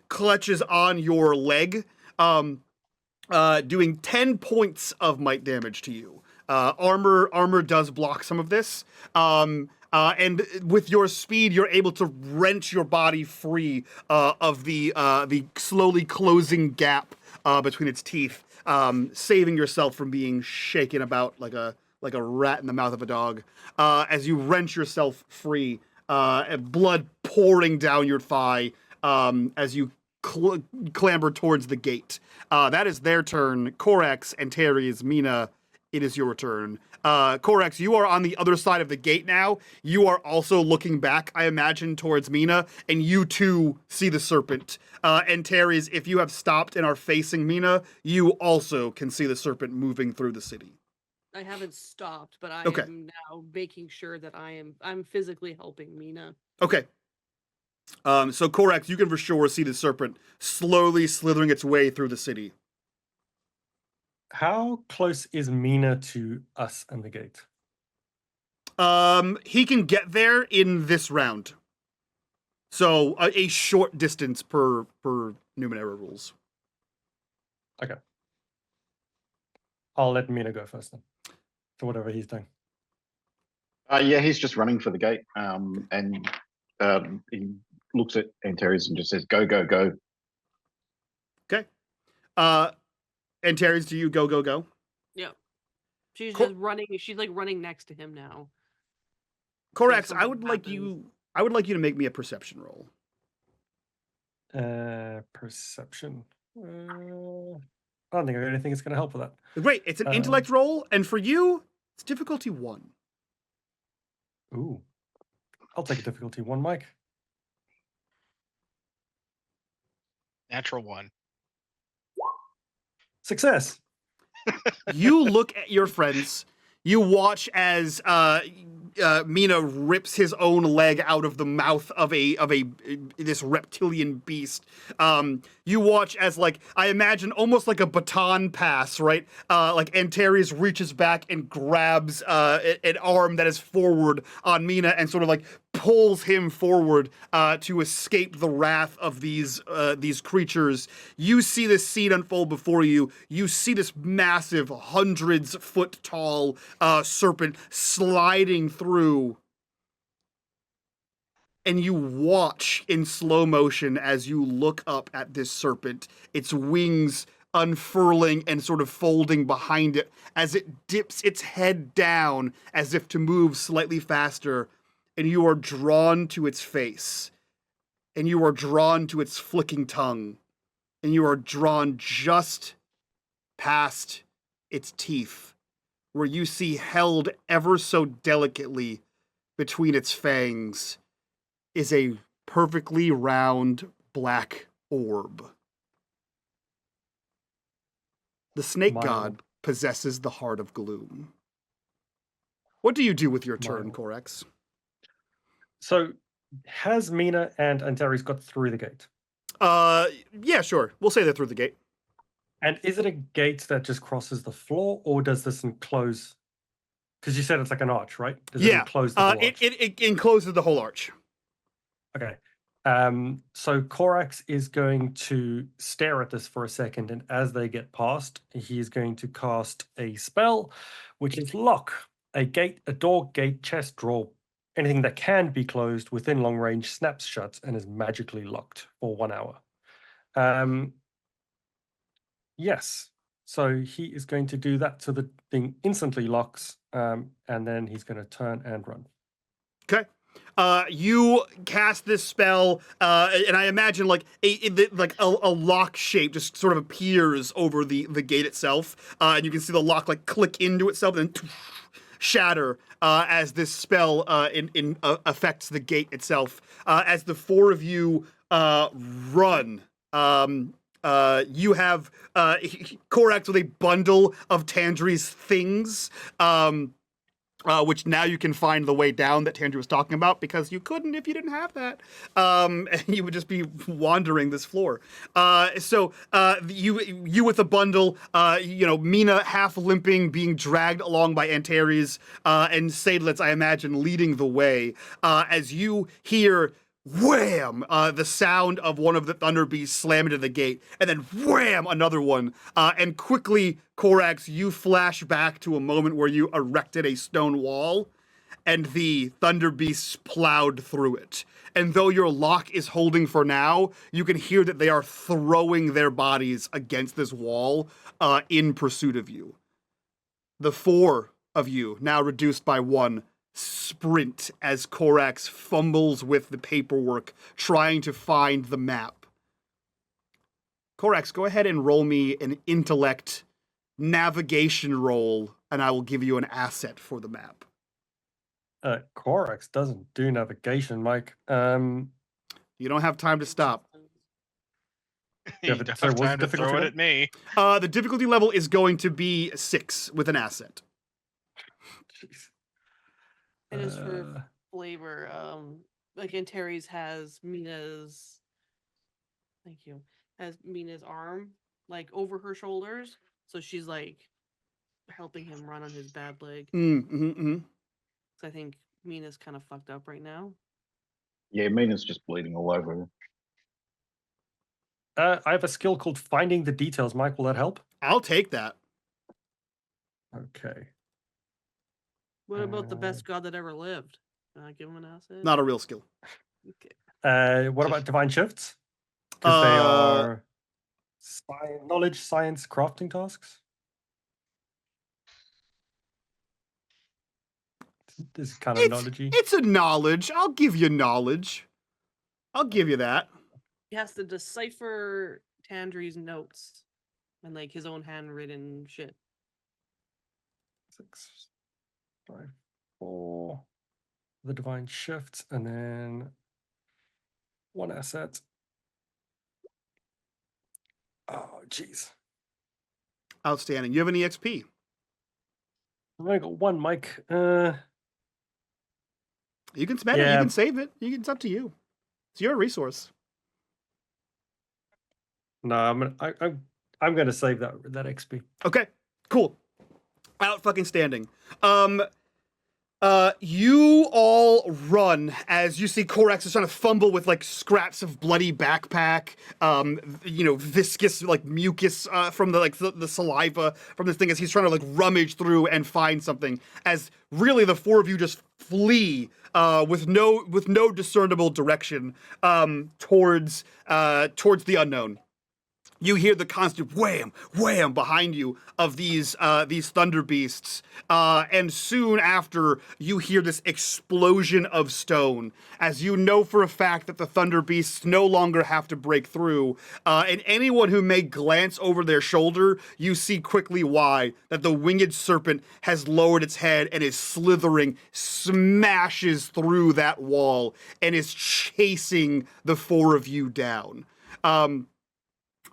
clutches on your leg, doing 10 points of might damage to you. Armor does block some of this. And with your speed, you're able to wrench your body free of the slowly closing gap between its teeth, saving yourself from being shaken about like a rat in the mouth of a dog. As you wrench yourself free, and blood pouring down your thigh as you clamber towards the gate. That is their turn. Korax, Antares, Mina, it is your turn. Korax, you are on the other side of the gate now. You are also looking back, I imagine, towards Mina, and you too see the serpent. Antares, if you have stopped and are facing Mina, you also can see the serpent moving through the city. I haven't stopped, but I Okay. am now making sure that I'm physically helping Mina. Okay. So Korax, you can for sure see the serpent slowly slithering its way through the city. How close is Mina to us and the gate? He can get there in this round. So a short distance per Numenera rules. Okay. I'll let Mina go first then. For whatever he's doing. Yeah, he's just running for the gate, and he looks at Antares and just says, "Go, go, go." Okay. Antares, do you go? Yep. She's Cor- just running. She's like running next to him now. Korax, something I would like you to make me a perception roll. Perception. I don't think I got anything that's going to help with that. Great, it's an intellect roll, and for you, it's difficulty 1. Ooh. I'll take a difficulty 1, Mike. Natural 1. Success. You look at your friends. You watch as Mina rips his own leg out of the mouth of this reptilian beast. You watch as, like, I imagine almost like a baton pass, right? Like Antares reaches back and grabs an arm that is forward on Mina and sort of like pulls him forward to escape the wrath of these creatures. You see this scene unfold before you. You see this massive, hundreds-foot tall serpent sliding through, and you watch in slow motion as you look up at this serpent, its wings unfurling and sort of folding behind it as it dips its head down as if to move slightly faster, and you are drawn to its face, and you are drawn to its flicking tongue, and you are drawn just past its teeth, where you see held ever so delicately between its fangs is a perfectly round black orb. The snake god possesses the heart of gloom. What do you do with your turn, Korax? So, has Mina and Antares got through the gate? Yeah, sure. We'll say they're through the gate. And is it a gate that just crosses the floor, or does this enclose? Because you said it's like an arch, right? Does it enclose the whole arch? It encloses the whole arch. Okay. So Korax is going to stare at this for a second, and as they get past, he is going to cast a spell, which is lock. A gate, a door, gate, chest, drawer, anything that can be closed within long range snaps shut and is magically locked for 1 hour. Yes. So he is going to do that so the thing instantly locks, and then he's going to turn and run. Okay. You cast this spell, and I imagine like a lock shape just sort of appears over the gate itself, and you can see the lock like click into itself and then shatter as this spell affects the gate itself. As the four of you run, you have Korax with a bundle of Tandri's things. Which now you can find the way down that Tandri was talking about, because you couldn't if you didn't have that. And you would just be wandering this floor. So you with a bundle, Mina half limping, being dragged along by Antares, and Seydlitz, I imagine, leading the way, as you hear wham! The sound of one of the thunder beasts slam into the gate, and then wham! Another one. And quickly, Korax, you flash back to a moment where you erected a stone wall, and the thunder beasts plowed through it. And though your lock is holding for now, you can hear that they are throwing their bodies against this wall in pursuit of you. The 4 of you, now reduced by 1, sprint as Korax fumbles with the paperwork, trying to find the map. Korax, go ahead and roll me an intellect navigation roll, and I will give you an asset for the map. Corax doesn't do navigation, Mike. You don't have time to stop. Yeah, You but don't sorry, have what's the time to difficulty throw it then? at me. The difficulty level is going to be 6 with an asset. Jeez. And as for Uh, flavor, like in Terry's has Mina's. Thank you. Has Mina's arm like over her shoulders, so she's like helping him run on his bad leg. So I think Mina's kind of fucked up right now. Yeah, Mina's just bleeding all over her. I have a skill called Finding the Details. Mike, will that help? I'll take that. Okay. What about the best god that ever lived? Can I give him an asset? Not a real skill. Okay. What about Divine Shifts? Because they are knowledge, science, crafting tasks. This kind of knowledge-y. It's a knowledge. I'll give you knowledge. I'll give you that. He has to decipher Tandri's notes and like his own handwritten shit. 6, 5, 4. The Divine Shifts, and then 1 asset. Oh, jeez. Outstanding. You have any XP? I've only got 1, Mike. You can spend it. You Yeah. can save it. It's up to you. It's your resource. No, I'm gonna save that XP. Okay, cool. Out fucking standing. You all run as you see Korax is trying to fumble with like scraps of bloody backpack, viscous like mucus from the saliva from this thing as he's trying to like rummage through and find something. As really the 4 of you just flee with no discernible direction towards the unknown. You hear the constant wham, wham behind you of these thunder beasts, and soon after you hear this explosion of stone, as you know for a fact that the thunder beasts no longer have to break through. And anyone who may glance over their shoulder, you see quickly why that the winged serpent has lowered its head and is slithering, smashes through that wall, and is chasing the 4 of you down.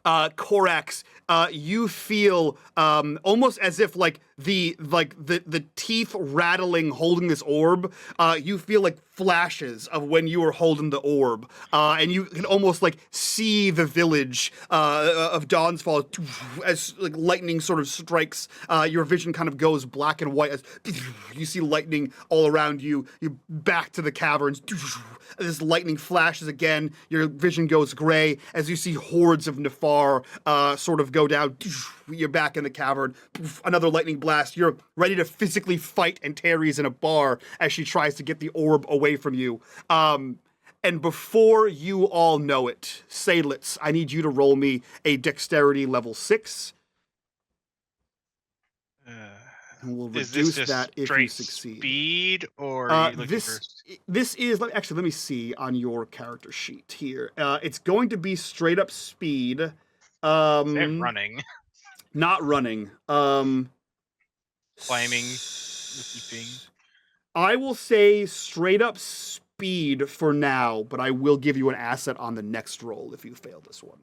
Korax, you feel almost as if like the teeth rattling holding this orb. You feel like flashes of when you were holding the orb, and you can almost like see the village of Dawnsfall as like lightning sort of strikes. Your vision kind of goes black and white as you see lightning all around you. You back to the caverns. This lightning flashes again. Your vision goes gray as you see hordes of Nefar sort of go down. You're back in the cavern. Another lightning blast. You're ready to physically fight Antares in a bar as she tries to get the orb away from you. And before you all know it, Seydlitz, I need you to roll me a dexterity level 6. And we'll Is reduce this just that if you straight succeed. speed, or are you looking This is actually, let me see on your character sheet here. It's going to be straight up speed. say running, Not running. climbing, leaping? I will say straight up speed for now, but I will give you an asset on the next roll if you fail this one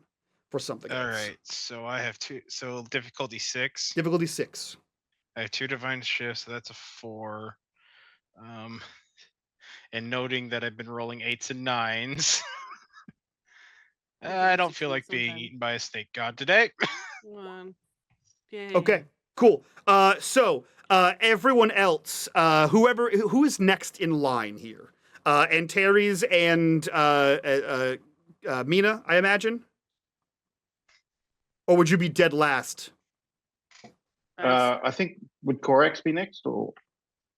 for something All else. right, so I have 2. So difficulty 6. Difficulty 6. I have 2 divine shifts, so that's a 4. And noting that I've been rolling 8s and 9s. I don't feel like being eaten by a snake god today. Come on. Yay. Okay, cool. So everyone else, who is next in line here? Antares and Mina, I imagine? Or would you be dead last? I think, would Korax be next, or?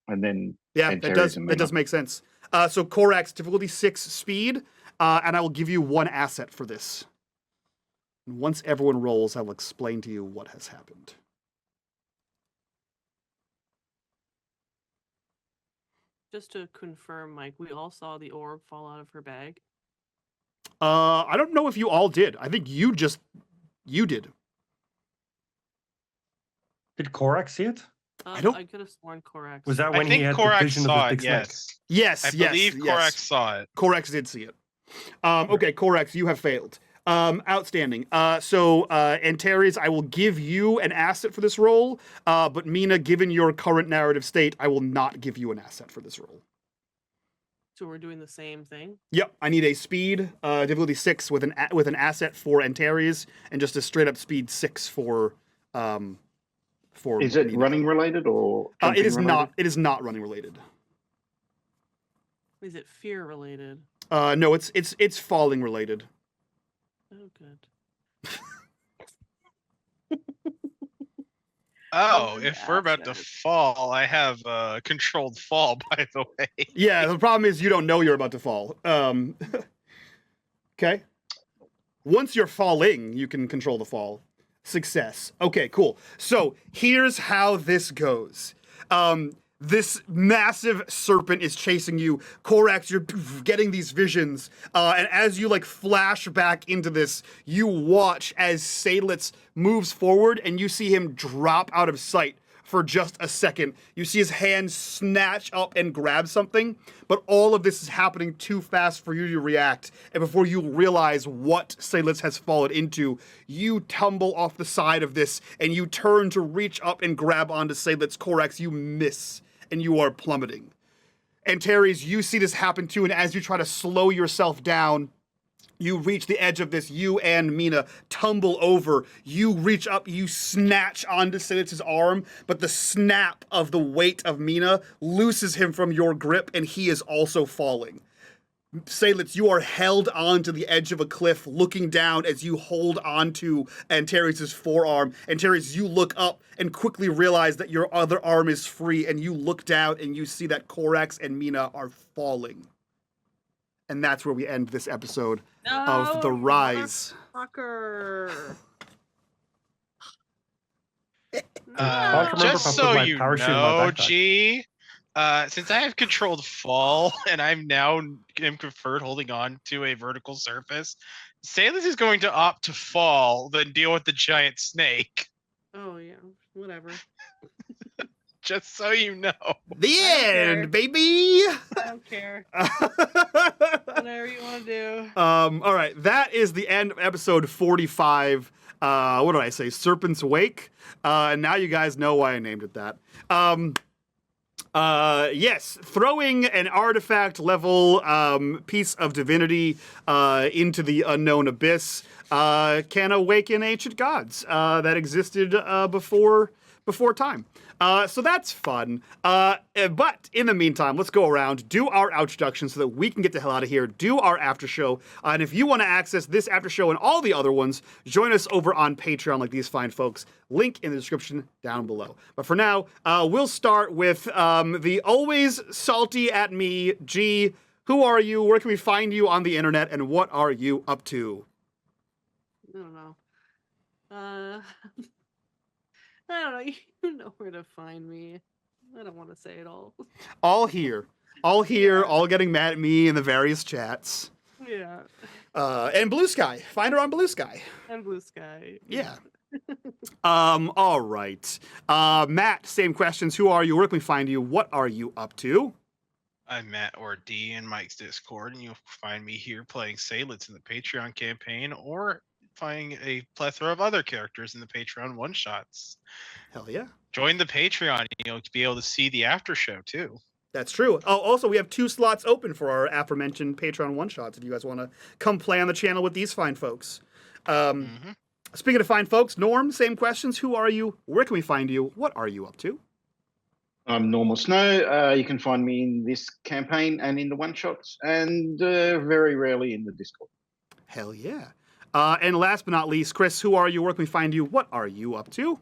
and then Yeah, and that Terry's and does Mina. make sense. So Korax, difficulty 6 speed, and I will give you 1 asset for this. And once everyone rolls, I will explain to you what has happened. Just to confirm, Mike, we all saw the orb fall out of her bag. I don't know if you all did. I think you did. Did Korak see it? I don't- I could have sworn Korax. Was that I when he think had the Korax vision of the saw big it. snake? Yes, Yes, I believe Korax saw it. Korax did see it. Okay, Korax, you have failed. Outstanding. So Antares, I will give you an asset for this roll, but Mina, given your current narrative state, I will not give you an asset for this roll. So we're doing the same thing? Yep, I need a speed difficulty 6 with an asset for Antares, and just a straight up speed 6 for. Is it Mina. running related or It jumping is related? not. It is not running related. Is it fear related? No, it's falling related. Oh, good. Oh, One if we're about to asset. fall, I have controlled fall, by the way. Yeah, the problem is you don't know you're about to fall. Okay. Once you're falling, you can control the fall. Success. Okay, cool. So here's how this goes. This massive serpent is chasing you. Korax, you're getting these visions. And as you flash back into this, you watch as Seydlitz moves forward and you see him drop out of sight for just a second. You see his hand snatch up and grab something, but all of this is happening too fast for you to react. And before you realize what Seydlitz has fallen into, you tumble off the side of this and you turn to reach up and grab onto Seydlitz. Korax, you miss and you are plummeting. And Terry's, you see this happen too, and as you try to slow yourself down, you reach the edge of this, you and Mina tumble over, you reach up, you snatch onto Seylitz's arm, but the snap of the weight of Mina looses him from your grip, and he is also falling. Seydlitz, you are held onto the edge of a cliff, looking down as you hold onto Antares' forearm. Antares, you look up and quickly realize that your other arm is free, and you look down and you see that Korax and Mina are falling. And that's where we end this episode of The Rise. Fucker. can't remember if I Just put so my you parachute in my know, backpack. G, since I have controlled fall and I'm now am conferred holding on to a vertical surface, Seydlitz is going to opt to fall than deal with the giant snake. Oh, yeah. Whatever. Just so you know. The care. end, baby! I don't care. Whatever you want to do. All right, that is the end of episode 45. What did I say? Serpent's Wake. And now you guys know why I named it that. Yes, throwing an artifact level piece of divinity into the unknown abyss can awaken ancient gods that existed before time. So that's fun. But in the meantime, let's go around, do our introduction so that we can get the hell out of here, do our after show. And if you want to access this after show and all the other ones, join us over on Patreon like these fine folks. Link in the description down below. But for now, we'll start with the always salty at me, G. Who are you? Where can we find you on the internet? And what are you up to? I don't know. I don't know. You know where to find me. I don't want to say it all. All here, all getting mad at me in the various chats. Yeah. And Blue Sky. Find her on Blue Sky. And Blue Sky. Yeah. All right. Matt, same questions. Who are you? Where can we find you? What are you up to? I'm Matt or D in Mike's Discord, and you'll find me here playing Seydlitz in the Patreon campaign or finding a plethora of other characters in the Patreon one-shots. Hell yeah. Join the Patreon, to be able to see the after show too. That's true. Oh, also, we have 2 slots open for our aforementioned Patreon one-shots if you guys want to come play on the channel with these fine folks. Speaking of fine folks, Norm, same questions. Who are you? Where can we find you? What are you up to? I'm Normal Snow. You can find me in this campaign and in the one-shots, and very rarely in the Discord. Hell yeah. And last but not least, Chris, who are you? Where can we find you? What are you up to?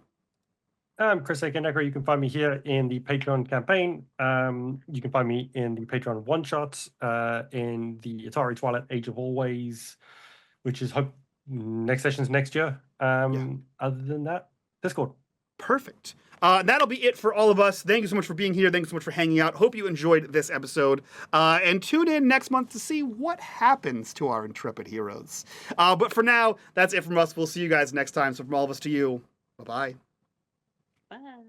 I'm Chris Ekenegger. You can find me here in the Patreon campaign. You can find me in the Patreon one-shots, in the Atari Twilight Age of Always, which is next session's next year. Other than that, Discord. Perfect. That'll be it for all of us. Thank you so much for being here. Thank you so much for hanging out. Hope you enjoyed this episode. And tune in next month to see what happens to our intrepid heroes. But for now, that's it from us. We'll see you guys next time. So from all of us to you, bye-bye. Bye.